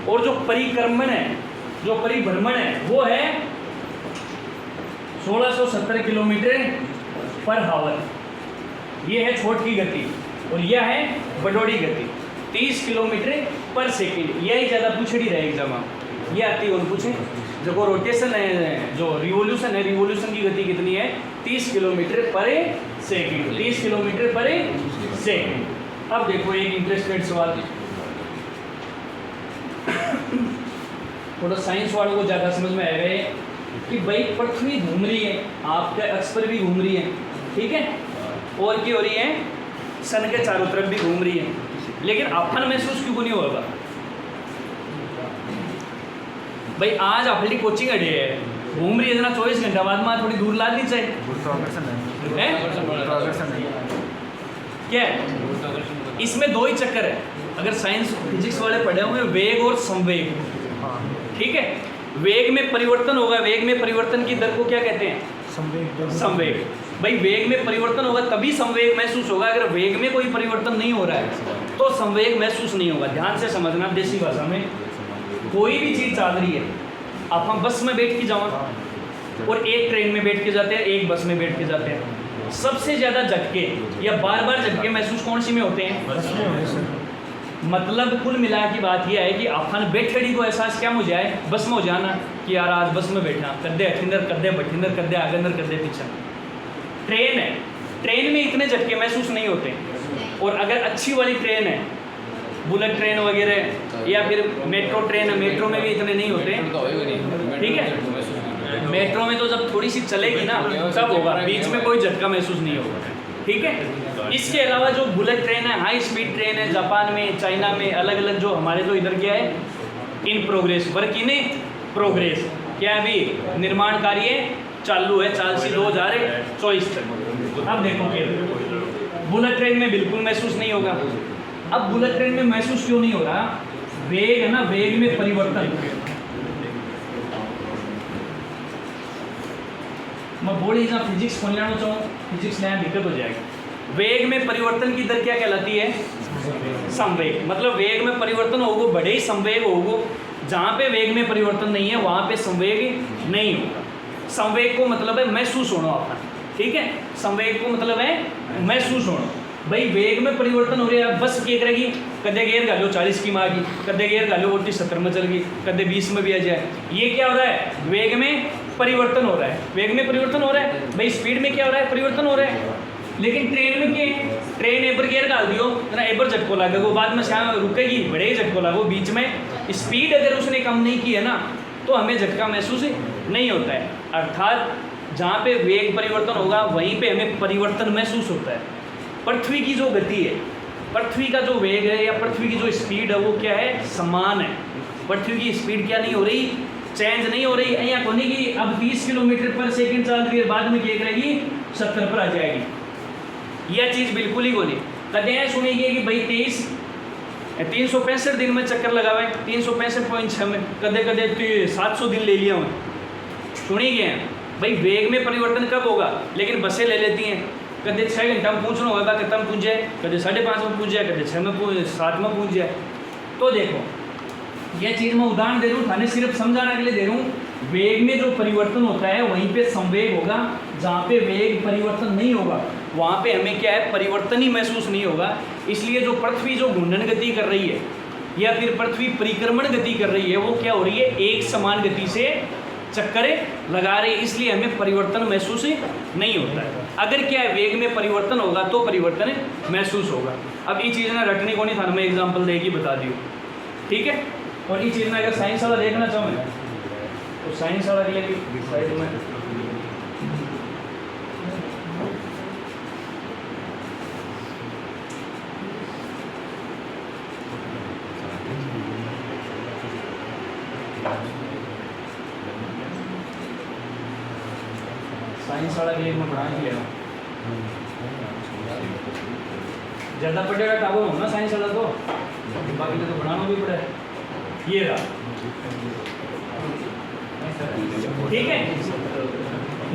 और जो परिक्रमण है, जो परिभ्रमण है वो है 1670 किलोमीटर पर हावर। ये है छोट की गति और यह है बडोड़ी गति। 30 किलोमीटर पर सेकेंड। यही ज़्यादा पूछड़ी रहे एग्जाम में, ये आती है और पूछे जो रोटेशन है, जो रिवोल्यूशन है, रिवोल्यूशन की गति कितनी है 30 किलोमीटर पर सेकेंड, 30 किलोमीटर पर सेकेंड। अब देखो एक इंटरेस्टेड सवाल, थोड़ा साइंस वालों को ज़्यादा समझ में आएगा ये कि भाई पृथ्वी घूम रही है, आपके अक्ष पर भी घूम रही है, ठीक है, और क्या हो रही है, सन के चारों तरफ भी घूम रही है, लेकिन अपन महसूस क्यों नहीं होगा भाई? आज अपनी कोचिंग अड़े है, घूम रही है इतना 24 घंटा बाद में थोड़ी दूर ला दी चाहिए क्या है? इसमें दो ही चक्कर है, अगर साइंस फिजिक्स वाले पढ़े होंगे, वेग और संवेग, ठीक है। वेग में परिवर्तन होगा, वेग में परिवर्तन की दर को क्या कहते हैं? संवेग। भाई वेग में परिवर्तन होगा तभी संवेग महसूस होगा, अगर वेग में कोई परिवर्तन नहीं हो रहा है तो संवेग महसूस नहीं होगा। ध्यान से समझना, देसी भाषा में कोई भी चीज़ चल रही है, आप हम बस में बैठ के जाओ और एक ट्रेन में बैठ के जाते हैं, एक बस में बैठ के जाते हैं, सबसे ज़्यादा झटके या बार बार झटके महसूस कौन सी में होते हैं? मतलब कुल मिला की बात यह है कि अपन बैठड़ी को एहसास क्या मुझे आए, बस में हो जाना कि यार आज बस में बैठना, कद्दे अठिंदर कद्दे बठिंदर कद्दे आगंदर कद्दे पीछा। ट्रेन है, ट्रेन में इतने झटके महसूस नहीं होते, और अगर अच्छी वाली ट्रेन है, बुलेट ट्रेन वगैरह या फिर मेट्रो ट्रेन है, मेट्रो में भी इतने नहीं होते, ठीक है। मेट्रो में तो जब थोड़ी सी चलेगी ना तब होगा, बीच में कोई झटका महसूस नहीं होगा, ठीक है। इसके अलावा जो बुलेट ट्रेन है, हाई स्पीड ट्रेन है, जापान में, चाइना में, अलग अलग, जो हमारे तो इधर क्या है, in progress, work in progress, क्या अभी निर्माण कार्य चालू है, 4 से 2024 तक। अब देखो बुलेट ट्रेन में बिल्कुल महसूस नहीं होगा। अब बुलेट ट्रेन में महसूस क्यों नहीं हो रहा? वेग है ना, वेग में परिवर्तन, मैं बोली ना फिजिक्स खोलना चाहूँ, फिजिक्स नया दिक्कत हो जाएगी। वेग में परिवर्तन की दर क्या कहलाती है? संवेग। मतलब वेग में परिवर्तन होगा, बड़े ही संवेग होगा, जहाँ पे वेग में परिवर्तन नहीं है वहाँ पे संवेग नहीं होगा। संवेग को मतलब है महसूस होना आपका, ठीक है। संवेग को मतलब है महसूस होना। भाई वेग में परिवर्तन हो रहा है, बस क्या करेगी, कदे गेयर गालो 40 की माँ की, कदे गेयर गालो 70 में चल गई, कदे 20 में भी आ जाए। ये क्या हो रहा है? वेग में परिवर्तन हो रहा है, वेग में परिवर्तन हो रहा है। भाई स्पीड में क्या हो रहा है? परिवर्तन हो रहा है। लेकिन ट्रेन में क्या है? ट्रेन एबर गेयर डाल दियो ना, एबर झटको लागेगा, बाद में शाम रुकेगी, बड़े ही झटको लागो। बीच में स्पीड अगर उसने कम नहीं की है ना तो हमें झटका महसूस नहीं होता है। अर्थात जहाँ पे वेग परिवर्तन होगा वहीं पे हमें परिवर्तन महसूस होता है। पृथ्वी की जो गति है, पृथ्वी का जो वेग है या पृथ्वी की जो स्पीड है वो क्या है? समान है। पृथ्वी की स्पीड क्या नहीं हो रही? चेंज नहीं हो रही। यहाँ कोने की अब 30 किलोमीटर पर सेकेंड चल रही है, बाद में क्या करेगी? 70 पर आ जाएगी। यह चीज़ बिल्कुल ही बोली कदे सुनेगी कि भाई 365 दिन में चक्कर लगा हुआ है, 365.6 में, कदे कदे 700 दिन ले लिया हूँ, सुनी गए हैं। भाई वेग में परिवर्तन कब होगा? लेकिन बसें ले लेती हैं, कदे 6 घंटा में पूछना होगा, कदम पूछ जाए, कदे 5:30 में पूछ जाए, कदे 6 में 7 में पूछ जाए। तो देखो यह चीज़ मैं उदाहरण दे रहा हूँ, थाने सिर्फ समझाने के लिए दे रहा हूँ। वेग में जो परिवर्तन होता है वहीं पे संवेग होगा, जहाँ पे वेग परिवर्तन नहीं होगा वहाँ पे हमें क्या है? परिवर्तन ही महसूस नहीं होगा। इसलिए जो पृथ्वी जो घूर्णन गति कर रही है या फिर पृथ्वी परिक्रमण गति कर रही है वो क्या हो रही है? एक समान गति से चक्कर लगा रही है, इसलिए हमें परिवर्तन महसूस नहीं होता है। अगर क्या है? वेग में परिवर्तन होगा तो परिवर्तन महसूस होगा। अब ये चीज़ ना रटने को नहीं था, मैं एग्जाम्पल देगी बता दियो, ठीक है। और ये चीज़ में अगर साइंस वाला देखना चाहूँ तो साइंस वाला के लिए भी साइड में साइंस वाला के लिए मैं पढ़ा के ले रहा हूँ। ज़्यादा पढ़ेगा टावर हो ना साइंस वाला तो बाकी तो पढ़ाना भी पड़े। ये रहा, ठीक है।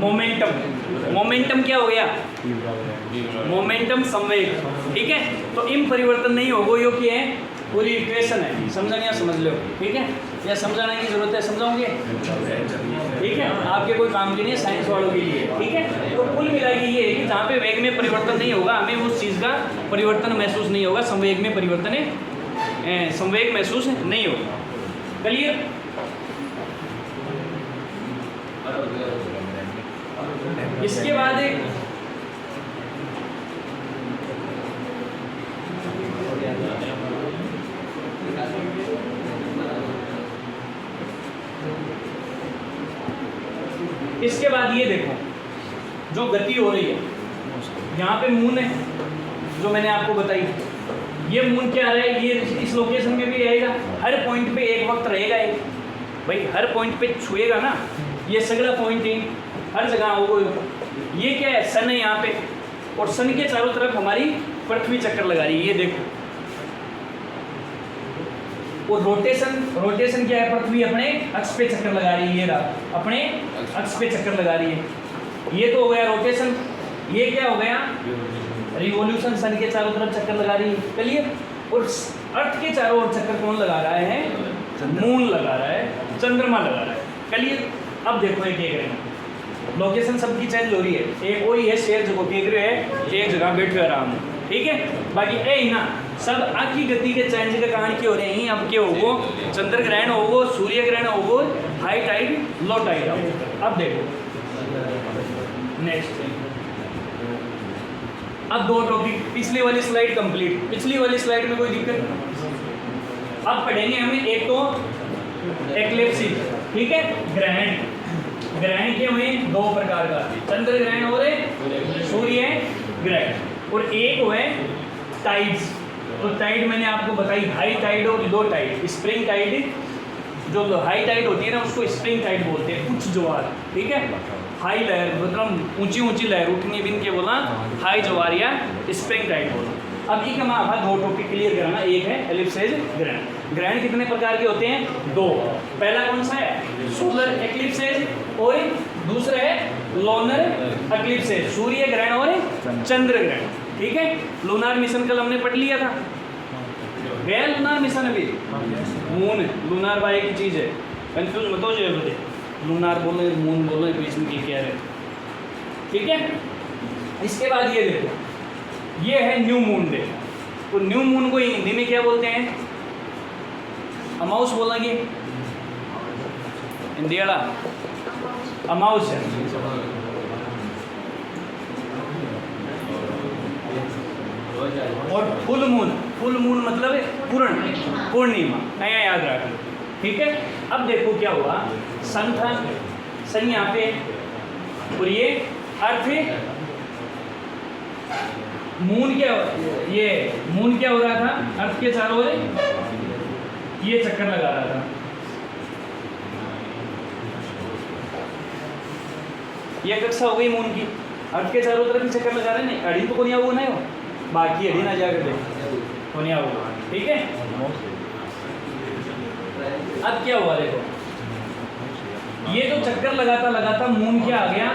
मोमेंटम, मोमेंटम क्या हो गया? मोमेंटम संवेग, ठीक है। तो इन परिवर्तन नहीं होगा, यो क्या है? पूरी इक्वेशन है, समझना या समझ लो, ठीक है। या समझाने की जरूरत है, समझाओगे, ठीक है। आपके कोई काम के लिए, साइंस वालों के लिए, ठीक है। तो कुल मिला के ये है कि जहाँ पे वेग में परिवर्तन नहीं होगा हमें उस चीज़ का परिवर्तन महसूस नहीं होगा, संवेग में परिवर्तन संवेग महसूस नहीं होगा। क्लियर? इसके बाद ये देखो जो गति हो रही है, यहाँ पे मून है जो मैंने आपको बताई, ये मून क्या रहा है, ये इस लोकेशन में भी रहेगा, हर पॉइंट पे एक वक्त रहेगा एक, भाई हर पॉइंट पे छुएगा ना, ये सगला पॉइंट है हर जगह होगा। ये क्या है, सन है यहाँ पे, और सन के चारों तरफ हमारी पृथ्वी चक्कर लगा रही है, ये देखो। और रोटेशन क्या है, पृथ्वी अपने अक्ष पे चक्कर लगा रही है, ये रहा अपने अक्ष पे चक्कर लगा रही है। ये तो हो गया रोटेशन। ये क्या हो गया, रिवॉल्यूशन, सन के चारों तरफ चक्कर लगा रही है। चलिए, और अर्थ के चारों ओर चक्कर कौन लगा रहा है, मून लगा रहा है, चंद्रमा लगा रहा है। चलिए अब देखो एक एक रहे, लोकेशन सबकी चेंज हो रही है, एक वही है शेर जो केक रहे है, एक जगह बैठे आराम, ठीक है। बाकी ए ही ना सब आखी गति के चेंज के कारण क्यों हो रहे हैं, अब क्या होगो, चंद्र ग्रहण होगो, सूर्य ग्रहण होगो, हाई टाइड लो टाइड। अब देखो नेक्स्ट, अब दो टॉपिक, पिछली वाली स्लाइड कंप्लीट, पिछली वाली स्लाइड में कोई दिक्कत। अब पढ़ेंगे हमें एक तो एक्लिप्स, ठीक है, ग्रहण के हुए दो प्रकार का, चंद्र ग्रहण और सूर्य ग्रहण, और एक हुए टाइड्स। तो टाइड मैंने आपको बताई, हाई टाइड और लो टाइड। स्प्रिंग टाइड, जो हाई टाइड होती है ना उसको स्प्रिंग टाइड बोलते हैं, उच्च ज्वार, ठीक है। हाई लहर मतलब ऊंची ऊंची लहर उठनी बिन के बोला हाई ज्वार या स्प्रिंग टाइड बोला। अब एक हम आप दो टॉपिक क्लियर कराना, एक है एलिप्सेज ग्रहण। ग्रहण कितने प्रकार के होते हैं, दो। पहला कौन सा है, सोलर एक्लिप्सेज, और दूसरा है लोनर एक्लिप्सेज, सूर्य ग्रहण और चंद्र ग्रहण, ठीक है। लूनार मिशन कल हमने पढ़ लिया था, गया लूनार मिशन अभी, मून लूनार बाय की चीज़ है, कंफ्यूज मत हो जाए बता, लूनार बोलो मून बोलो बीच में क्या है, ठीक है। इसके बाद ये देखो, ये है न्यू मून डे। तो न्यू मून को हिंदी में क्या बोलते हैं, अमाउस बोलेंगे हिंदी वाला, अमाउस है। और फुल मून मतलब पूर्णिमा, नया याद रखना, ठीक है। अब देखो क्या हुआ, सन था, सन यहाँ पे, और ये अर्थ, मून क्या, ये मून क्या हो रहा था, अर्थ के चारों ओर ये चक्कर लगा रहा था। ये कक्षा हो गई मून की, अर्थ के चारों तरफ ही चक्कर लगा रहे हैं, अड़ी तो कोनिया वो नहीं हो, बाकी अड़ी ना जाकर देख कोनिया वो, ठीक है। अब क्या हुआ देखो, ये जो चक्कर लगाता लगाता मून क्या आ गया,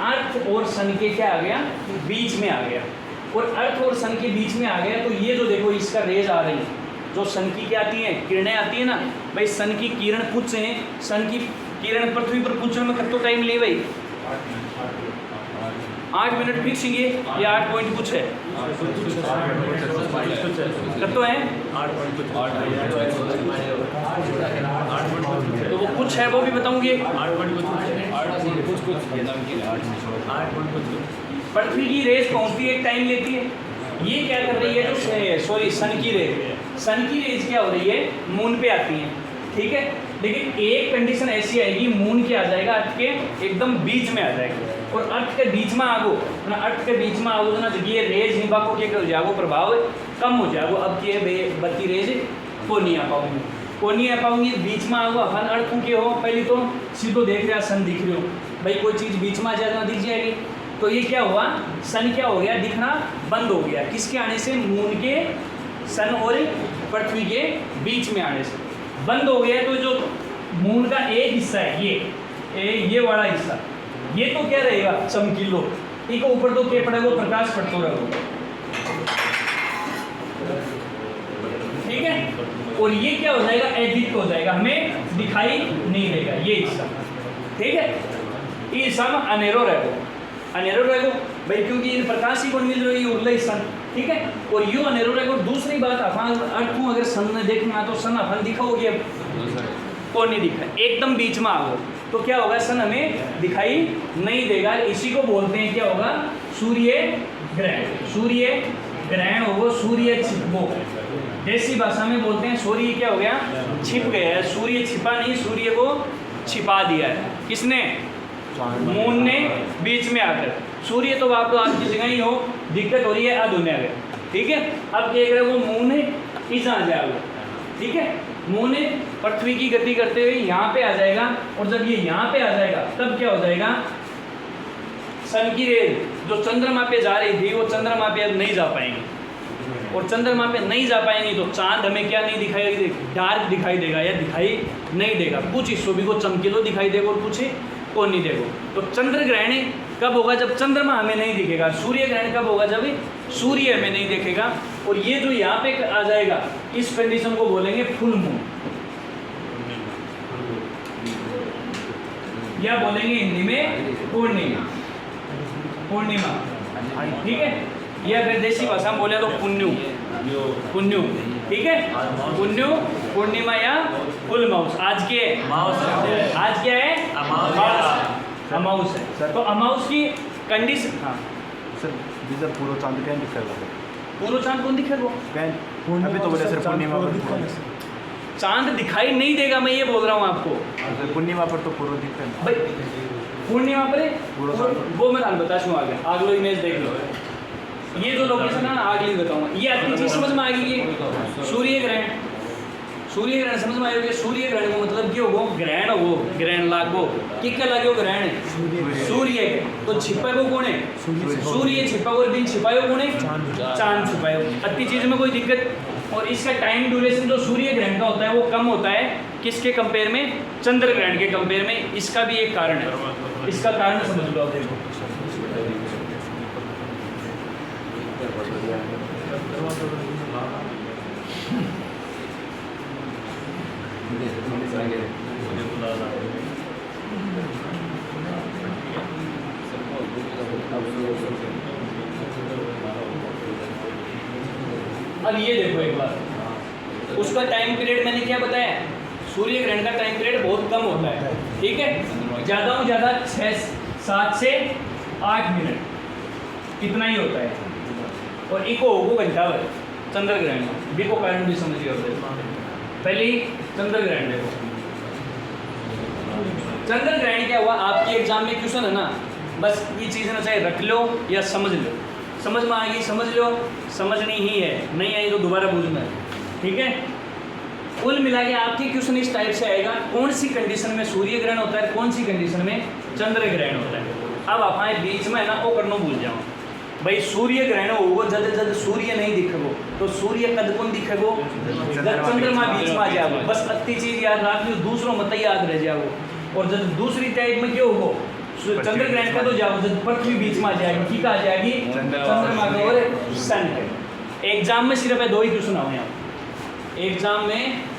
अर्थ और सन के क्या आ गया, बीच में आ गया। और अर्थ और सन के बीच में आ गया, तो ये जो देखो इसका रेज आ रही है, जो सन की क्या आती है, किरणें आती है ना भाई, सन की किरण कुछ है, सन की किरण पृथ्वी पर पहुंचने में कितना टाइम ले भाई, 8 मिनट फिक्स ये, या 8 पॉइंट कुछ है, कितना है 8, तो वो कुछ है वो भी बताऊंगी, पृथ्वी की रेस पहुंचती है, एक टाइम लेती है। ये क्या कर रही है, जो सॉरी सन की रेस क्या हो रही है, मून पे आती है, ठीक है। लेकिन एक कंडीशन ऐसी आएगी, मून के आ जाएगा अर्थ के एकदम बीच में आ जाएगा, और अर्थ के बीच में आगो ना, अर्थ के बीच में आगो ना, ये रेज हिंबा को क्या कर जाएगा, प्रभाव कम हो जाएगा। अब ये बत्ती रेज को नहीं आ पाऊंगी, बीच में आगो अपन अर्थ के हो, पहले तो सीधो देख रहे सन दिख रहे हो भाई, कोई चीज़ बीच में आ जाए दिख जाएगी। तो ये क्या हुआ, सन क्या हो गया, दिखना बंद हो गया, किसके आने से, मून के, सन और पृथ्वी के बीच में आने से बंद हो गया। तो जो मून का एक हिस्सा है, ये वाला हिस्सा, ये तो क्या रहेगा, चमकीलो, एक ऊपर तो क्या पड़ेगा, प्रकाश पड़ता रहेगा, ठीक है। और ये क्या हो जाएगा, एडिट हो जाएगा, हमें दिखाई नहीं देगा ये हिस्सा, ठीक है। ये हिस्सा में अनेरो रहेगा भाई, क्योंकि इन प्रकाश ही को मिल रही है उरले सन ठीक है। और यू अनेरो रहेगा। और दूसरी बात अपन अर्थ को अगर सन में देखना तो सन अपन दिखाओगे अब कौन नहीं दिखा, एकदम बीच में आओ तो क्या होगा, सन हमें दिखाई नहीं देगा। इसी को बोलते हैं क्या होगा, सूर्य ग्रहण। सूर्य ग्रहण होगा, सूर्य छिपो। देसी भाषा में बोलते हैं सूर्य क्या हो गया, छिप गया है। सूर्य छिपा नहीं, सूर्य को छिपा दिया है। किसने, मून ने बीच में आकर। सूर्य तो आप आपकी जगह ही हो, दिक्कत हो रही है दुनिया में, ठीक है। अब देख रहे हो वो मून है इस आ जाएगा, ठीक है। मून ने पृथ्वी की गति करते हुए यहाँ पे आ जाएगा, और जब ये यहाँ पे आ जाएगा तब क्या हो जाएगा, सन की रेज जो चंद्रमा पे जा रही थी वो चंद्रमा पे अब नहीं जा पाएंगी, और चंद्रमा पे नहीं जा पाएंगी तो चांद हमें क्या नहीं दिखाई, डार्क दिखाई देगा या दिखाई नहीं देगा। कुछ हिस्सों भी को चमकीलो दिखाई देगा और कुछ को नहीं देगा। तो चंद्र ग्रहण कब होगा, जब चंद्रमा हमें नहीं दिखेगा। सूर्य ग्रहण कब होगा, जब सूर्य हमें नहीं दिखेगा। और ये जो यहाँ पे आ जाएगा इस कंडीशन को बोलेंगे फुल मून, या बोलेंगे हिंदी में पूर्णिमा। पूर्णिमा, ठीक है। ये अगर देसी भाषा में बोले तो पुण्यु, पुण्यु, ठीक है। पुण्यु, पूर्णिमा या फुल माउस। आज के आज क्या है, अमाउस है। तो अमाउस की कंडीशन, हाँ सर जिधर पूरा चांद क्या दिखा है, पूरा चांद कौन दिखे, वो अभी तो बोले सर पूर्णिमा पर चांद दिखाई नहीं देगा, मैं ये बोल रहा हूँ आपको। पूर्णिमा पर तो पूरा दिखता है भाई पूर्णिमा पर वो मैं बता दूँ, आगे आगलो इमेज देख लो। ये जो लोकेशन है ना आगे बताऊंगा, ये आपकी चीज समझ में आएगी कि सूर्य ग्रहण, सूर्य ग्रहण समझ में आएगा। सूर्य ग्रहण का मतलब क्या होगा, ग्रहण हो, ग्रहण लागो कि क्या लागो, ग्रहण है सूर्य के। तो छिपा को कौन है, सूर्य छिपा, और दिन छिपायो कौन है, चांद छिपायो। अति चीज में कोई दिक्कत। और इसका टाइम ड्यूरेशन जो सूर्य ग्रहण का होता है वो कम होता है किसके कंपेयर में, चंद्र ग्रहण के कंपेयर में। इसका भी एक कारण है, इसका कारण समझ लो आप। देखो अब ये देखो एक बार, उसका टाइम पीरियड मैंने क्या बताया, सूर्य ग्रहण का टाइम पीरियड बहुत कम होता है, ठीक है। ज़्यादा से ज़्यादा 7 से 8 मिनट इतना ही होता है। और इको होगो घंटा भर चंद्र ग्रहण, बी को कारण भी समझिए होते। पहले ही चंद्र ग्रहण देखो, चंद्र ग्रहण क्या हुआ, आपके एग्जाम में क्वेश्चन है ना, बस ये चीज़ ना चाहे रख लो या समझ लो। समझ में आ गई समझ लो, समझनी ही है, नहीं आई तो दोबारा पूछना है, ठीक है। कुल मिला के आपके क्वेश्चन इस टाइप से आएगा, कौन सी कंडीशन में सूर्य ग्रहण होता है, कौन सी कंडीशन में चंद्र ग्रहण होता है। अब आप बीच में है ना वो करना भूल जाओ भाई, सूर्य ग्रहण होगा जब जब सूर्य नहीं दिखेगो तो सूर्य कद कौन दिखेगो, जब चंद्रमा बीच में आ जाओ। बस अति चीज याद रख लो, दूसरों मत याद रह जाओ। और जब दूसरी टाइप में क्या होगो, चंद्र ग्रहण का तो जाओ जब पृथ्वी बीच में आ जाएगी, ठीक आ जाएगी चंद्रमा का और सन का। एग्जाम में सिर्फ 2 ही क्वेश्चन आओ यहाँ। एग्जाम में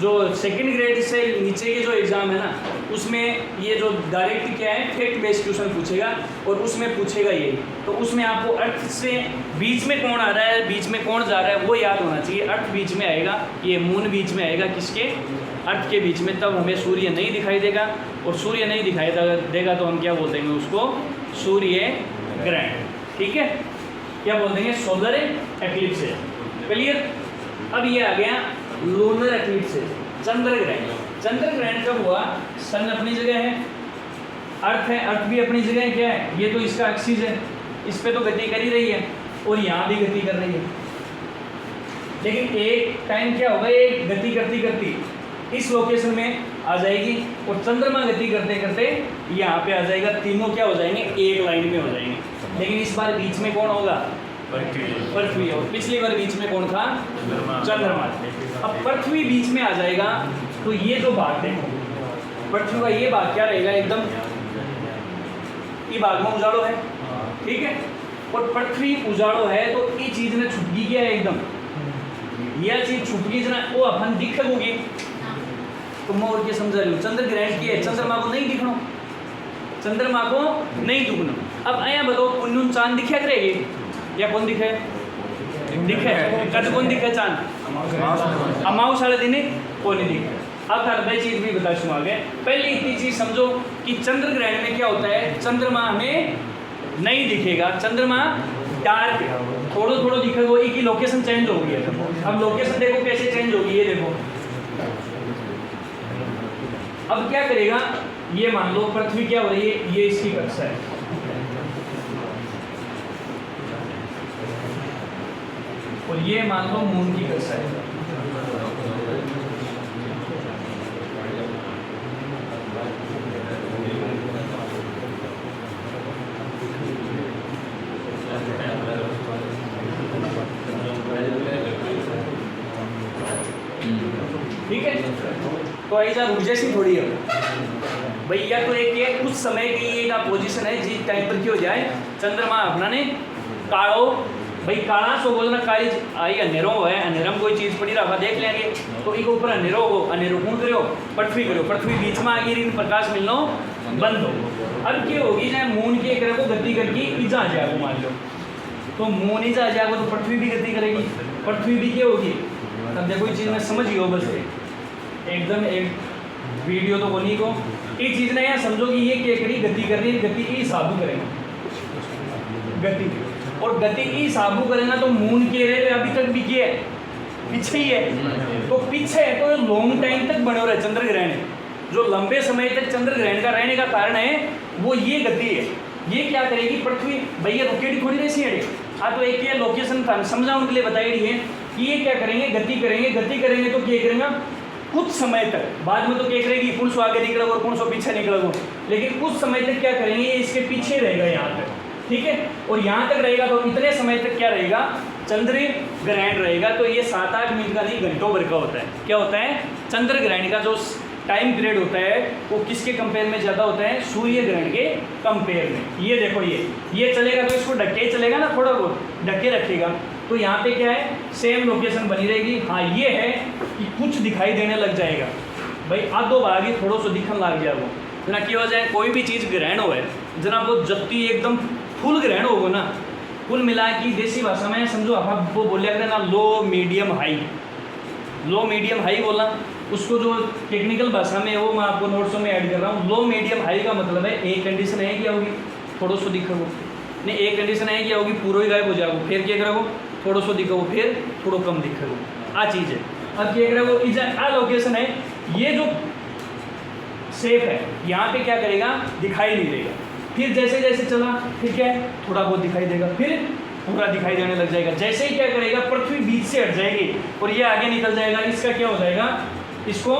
जो सेकंड ग्रेड से नीचे के जो एग्ज़ाम है ना, उसमें ये जो डायरेक्ट क्या है फैक्ट बेस्ड क्वेश्चन पूछेगा, और उसमें पूछेगा ये, तो उसमें आपको अर्थ से बीच में कौन आ रहा है, बीच में कौन जा रहा है वो याद होना चाहिए। अर्थ बीच में आएगा, ये मून बीच में आएगा, किसके, अर्थ के बीच में, तब हमें सूर्य नहीं दिखाई देगा। और सूर्य नहीं दिखाई देगा तो हम क्या बोल देंगे उसको, सूर्य ग्रहण, ठीक है। क्या बोल देंगे, सोलर एक्लिप्स। क्लियर। अब ये आ गया लूनर एक्लिप्स, चंद्र ग्रहण। चंद्र ग्रहण कब हुआ, सन अपनी जगह है, अर्थ है, अर्थ भी अपनी जगह है, क्या है, ये तो इसका एक्सिस है, इस पे तो गति कर ही रही है, और यहाँ भी गति कर रही है। लेकिन एक टाइम क्या होगा, ये गति करती करती इस लोकेशन में आ जाएगी, और चंद्रमा गति करते करते यहाँ पे आ जाएगा। तीनों क्या हो जाएंगे, एक लाइन में हो जाएंगे। लेकिन इस बार बीच में कौन होगा, पृथ्वी। और पिछली बार बीच में कौन था, चंद्रमा। अब पृथ्वी बीच में आ जाएगा तो ये जो भाग देखो, पृथ्वी का ये भाग क्या रहेगा, एकदम ये भाग में उजाड़ो है, ठीक है। और पृथ्वी उजाड़ो है तो ये चीज ने छुपगी क्या है, एकदम यह चीज छुपगी जना वो अपन दिखेगी। तो मैं और क्या समझा रही हूँ, चंद्र ग्रहण की है, चंद्रमा को नहीं दिखना, चंद्रमा को नहीं दिखना। अब आया बताओ पुण्य चांद दिखा करेगी या कौन दिखे, दिखे कद कौन दिखे चांद अमावस वाले दिन को नहीं दिखे। अब हर चीज भी बता शुरू आगे। पहले इतनी चीज समझो कि चंद्र ग्रहण में क्या होता है, चंद्रमा हमें नहीं दिखेगा, चंद्रमा डार्क थोड़ा थोड़ा दिखेगा, एक ही लोकेशन चेंज हो गई है। अब लोकेशन देखो कैसे चेंज होगी, ये देखो अब क्या करेगा, ये मान लो पृथ्वी क्या हो रही है, ये इसकी कक्षा है, और ये मान लो मून की कक्षा है। ठीक है, तो ऐसा ऊर्जा सी थोड़ी है भैया। तो एक ये कुछ समय की एक पोजीशन है जिस टाइम पर क्या हो जाए, चंद्रमा अपना ने काड़ो भाई काला सो बोलना काली आई अंधेरो है, अंधेरा में कोई चीज़ पड़ी रहा देख लेंगे, तो एक ऊपर अंधेरो हो, अंधेरो कौन करो पृथ्वी करो, पृथ्वी बीच में आ गई, प्रकाश मिलना बंद हो। अब क्या होगी, चाहे मून की एक को गति करके इजा आ जाएगा, मान लो तो मून इजा आ जाएगा तो पृथ्वी भी गति करेगी, पृथ्वी भी क्या होगी। अब देखो ये चीज़ में समझ गई हो बस एकदम, एक वीडियो तो बनी को ये चीज़ ने यहाँ समझो कि ये क्या करी, गति कर रही है, गति की साबू करेगा गति, और गति की साबू करेगा तो मून के रहे अभी तक भी क्या है, पीछे ही है, तो पीछे है तो लॉन्ग टाइम तक बने हो रहे चंद्र ग्रहण, जो लंबे समय तक चंद्र ग्रहण का रहने का कारण है वो ये गति है। ये क्या करेगी पृथ्वी, भैया रुकेगी थोड़ी नहीं सी है। हाँ तो एक ये लोकेशन था समझा उनके लिए बताई रही है कि ये क्या करेंगे, गति करेंगे, गति करेंगे तो क्या करेंगे कुछ समय तक, बाद में तो क्या करेगी कौन सो आगे निकलेगा और कौन सो पीछे निकलेगा, लेकिन कुछ समय तक क्या करेंगे ये इसके पीछे रहेगा यहाँ तक, ठीक है, और यहाँ तक रहेगा तो इतने समय तक क्या रहेगा, चंद्र ग्रहण रहेगा। तो ये 7-8 मिनट का नहीं घंटों भर का होता है। क्या होता है, चंद्र ग्रहण का जो टाइम पीरियड होता है वो किसके कंपेयर में ज़्यादा होता है, सूर्य ग्रहण के कंपेयर में। ये देखो ये चलेगा तो इसको ढके चलेगा ना, थोड़ा बहुत ढके रखेगा, तो यहाँ पे क्या है सेम लोकेशन बनी रहेगी। हाँ ये है कि कुछ दिखाई देने लग जाएगा, भाई आधो भाग ही थोड़ा सा दिखने लग गया वो, जना की हो जाए कोई भी चीज़ ग्रहण हो है जना वो जबकि एकदम फुल ग्रहण होगा ना, कुल मिला की देसी भाषा में समझो आप वो बोलिया करें ना लो मीडियम हाई, लो मीडियम हाई बोला, उसको जो टेक्निकल भाषा में वो मैं आपको नोट्सों में ऐड कर रहा हूँ। लो मीडियम हाई का मतलब है एक कंडीशन है क्या होगी थोड़ा सा दिखोगे, नहीं एक कंडीशन है क्या होगी पूरा ही गायब हो जाएगा, फिर क्या करोगे थोड़ा सा दिखोगे, फिर थोड़ा कम दिखोगे, आ चीज़ है। अब क्या करोगे इज आ लोकेशन है, ये जो सेफ है यहाँ पे क्या करेगा दिखाई नहीं देगा, फिर जैसे जैसे चला फिर क्या है थोड़ा बहुत दिखाई देगा, फिर पूरा दिखाई देने लग जाएगा। जैसे ही क्या करेगा पृथ्वी बीच से हट जाएगी और ये आगे निकल जाएगा, इसका क्या हो जाएगा, इसको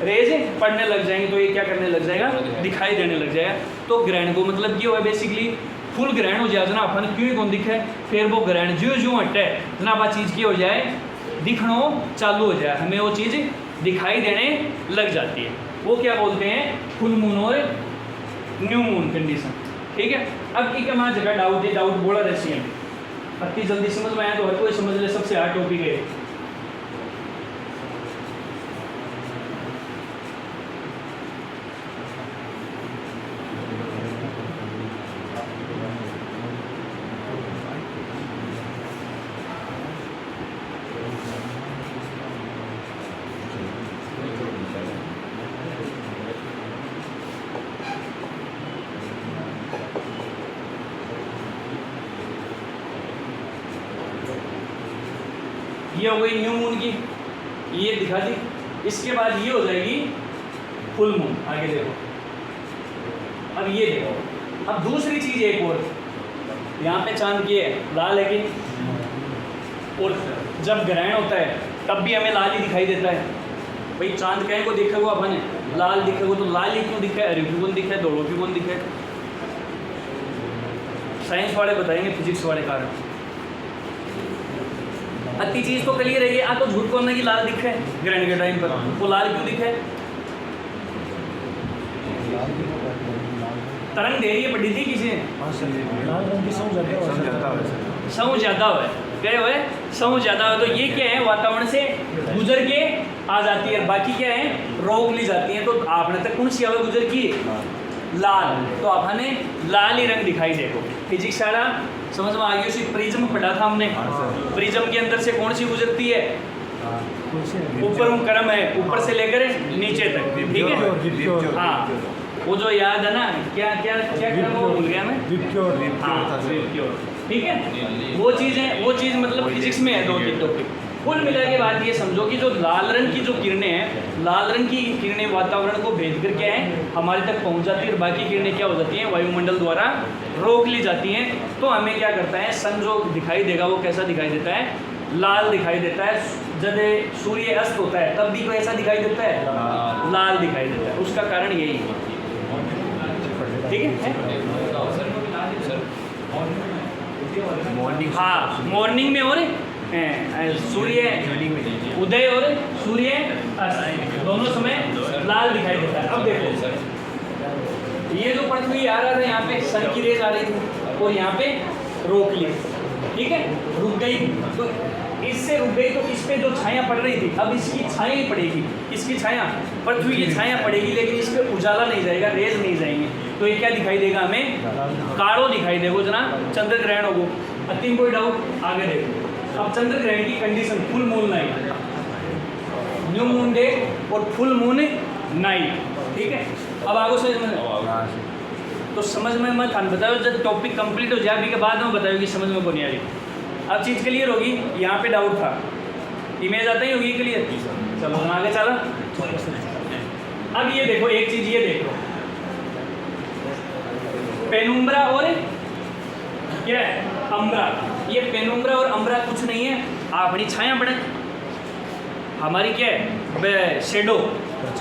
रेज पड़ने लग जाएंगे, तो ये क्या करने लग जाएगा दिखाई देने लग जाएगा। तो ग्रहण को मतलब क्या हुआ बेसिकली फुल ग्रहण हो जाए जना अपन क्यों कौन दिखे, फिर वो ग्रहण जो जो हटे जना वह चीज़ की हो जाए दिखना चालू हो जाए, हमें वो चीज़ दिखाई देने लग जाती है। वो क्या बोलते हैं फुल मून और न्यू मून कंडीशन, ठीक है। अब एक हमारा जगह डाउट है, डाउट बोला रहती है अति जल्दी समझ में आया तो हर कोई समझ ले, सबसे हार्ड टॉपिक है। ये हो गई न्यू मून की, ये दिखा दी, इसके बाद ये हो जाएगी फुल मून। आगे देखो, अब ये देखो, अब दूसरी चीज़ एक और, यहाँ पे चांद की है लाल है कि, और जब ग्रहण होता है तब भी हमें लाल ही दिखाई देता है। भाई चांद कहीं को दिखेगा अपन लाल दिखेगा, तो लाल ही क्यों दिखा है, हरे क्यों दिखा है, दौड़ों क्यों दिखा है, साइंस वाले बताएंगे, फिजिक्स वाले कारण। अति चीज़ तो क्लियर है, आ तो झूठ बोलना कि लाल दिखे ग्रहण के टाइम पर, वो लाल क्यों दिखे, तरंग दे रही है पड़ी थी किसी ने, सौ ज़्यादा हुआ गए हुए सौ ज़्यादा हो, तो ये क्या है वातावरण से गुजर के आ जाती है, बाकी क्या है रोक ली जाती है। तो आपने तक कौन सी हवा गुजर की, लाल, तो आपने लाल ही रंग दिखाई देगा। फिजिक्स सारा समझ में आ गई। उसी प्रिज्म पढ़ा था हमने, प्रिज्म के अंदर से कौन सी गुजरती है, ऊपर क्रम है, ऊपर से लेकर नीचे तक, ठीक है। हाँ वो जो याद है ना, क्या क्या क्या क्रम वो भूल गया मैं, ठीक है। वो चीज़ है, वो चीज़ मतलब फिजिक्स में है 2-3 टॉपिक। कुल मिला के बात ये समझो कि जो लाल रंग की जो किरणें हैं, लाल रंग की किरणें वातावरण को भेद कर क्या है हमारे तक पहुंच जाती है, और बाकी किरणें क्या हो जाती हैं वायुमंडल द्वारा रोक ली जाती हैं। तो हमें क्या करता है, सन जो दिखाई देगा वो कैसा दिखाई देता है, लाल दिखाई देता है। जब सूर्य अस्त होता है तब भी कोई ऐसा दिखाई देता है, लाल दिखाई देता है। उसका कारण यही है, ठीक है। मॉर्निंग, हाँ मॉर्निंग में और सूर्य उदय और सूर्य अस्त दोनों समय लाल दिखाई देता है। अब देखो ये जो पृथ्वी आ रहा था, यहाँ पे सन की रेज आ रही थी और यहाँ पे रोक ली, ठीक है, रुक गई। तो इससे रुक गई तो इस पे जो छाया पड़ रही थी, अब इसकी छाया ही पड़ेगी। इसकी छाया, पृथ्वी की छाया पड़ेगी, लेकिन इस पे उजाला नहीं जाएगा, रेज नहीं जाएंगे। तो ये क्या दिखाई देगा हमें, कालो दिखाई देगा जना, चंद्र ग्रहण होगो। अंतिम कोई डाउट, आगे देखो। अब चंद्र ग्रहण की condition, full moon night, new moon day और फुल मून नाइट, ठीक है। अब आगे समझ में, तो समझ में मत आन बताओ, जब टॉपिक कंप्लीट हो जाए के बाद में बताओ कि समझ में कौन आ रही। अब चीज़ क्लियर होगी, यहाँ पे डाउट था, इमेज आता ही होगी क्लियर। चलो आगे चला। अब ये देखो एक चीज़, ये देखो पेनुम्ब्रा और क्या है, अम्ब्रा। ये पेनुम्ब्रा और अम्ब्रा कुछ नहीं है, अपनी छाया बने, हमारी क्या है शेडो,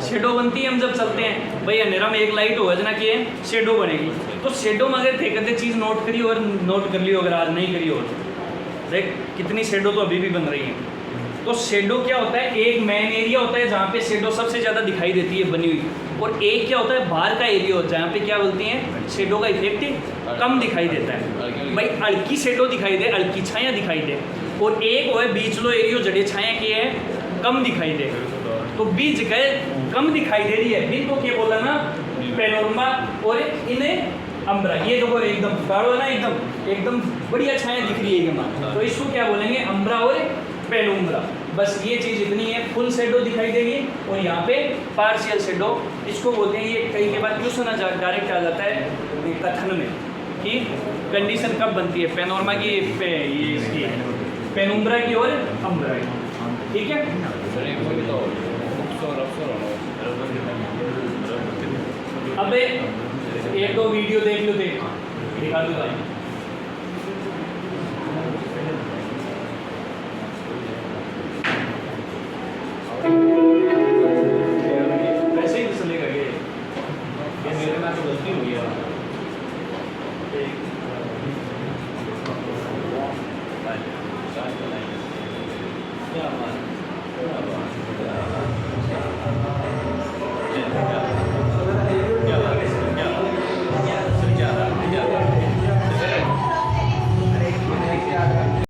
शेडो बनती है हम जब चलते हैं। भाई अंधेरा में एक लाइट होगा जना कि शेडो बनेगी। तो शेडो में अगर थे कहते चीज़ नोट करी और नोट कर ली हो, अगर आज नहीं करी हो, देख कितनी शेडो तो अभी भी बन रही है। तो शेडो क्या होता है, एक मेन एरिया होता है जहाँ पे शेडो सबसे ज़्यादा दिखाई देती है बनी हुई, और एक क्या होता है बाहर का एरिया होता है जहाँ पे क्या बोलती हैं शेडो का इफेक्ट कम दिखाई देता है। भाई अड़की शेडो दिखाई दे, अड़की छाया दिखाई दे, और एक वो है बीचलो एरियो जड़े छाया की है कम दिखाई दे। तो बीच गए कम दिखाई दे रही है, बीच को क्या बोला ना पेनोरमा और इन्हें अम्ब्रा। ये देखो एकदम गाढ़ो है ना, एकदम एकदम बढ़िया छाया दिख रही है एकदम। तो इसको क्या बोलेंगे, अम्ब्रा और पेनुम्ब्रा। बस ये चीज़ इतनी है, फुल शेडो दिखाई देगी और यहाँ पे पार्शियल शेडो, इसको बोलते हैं। ये कई के बाद क्वेश्चन डायरेक्ट आ जाता है कथन में कि कंडीशन कब बनती है पेनोरमा की, ये इसकी पेनुम्ब्रा की और अम्ब्रा की, ठीक है। अब एक दो वीडियो देख लो, दिखा दो भाई। वैसे ही चलेगा ये मेरे में तो गलती हुई है। क्या बात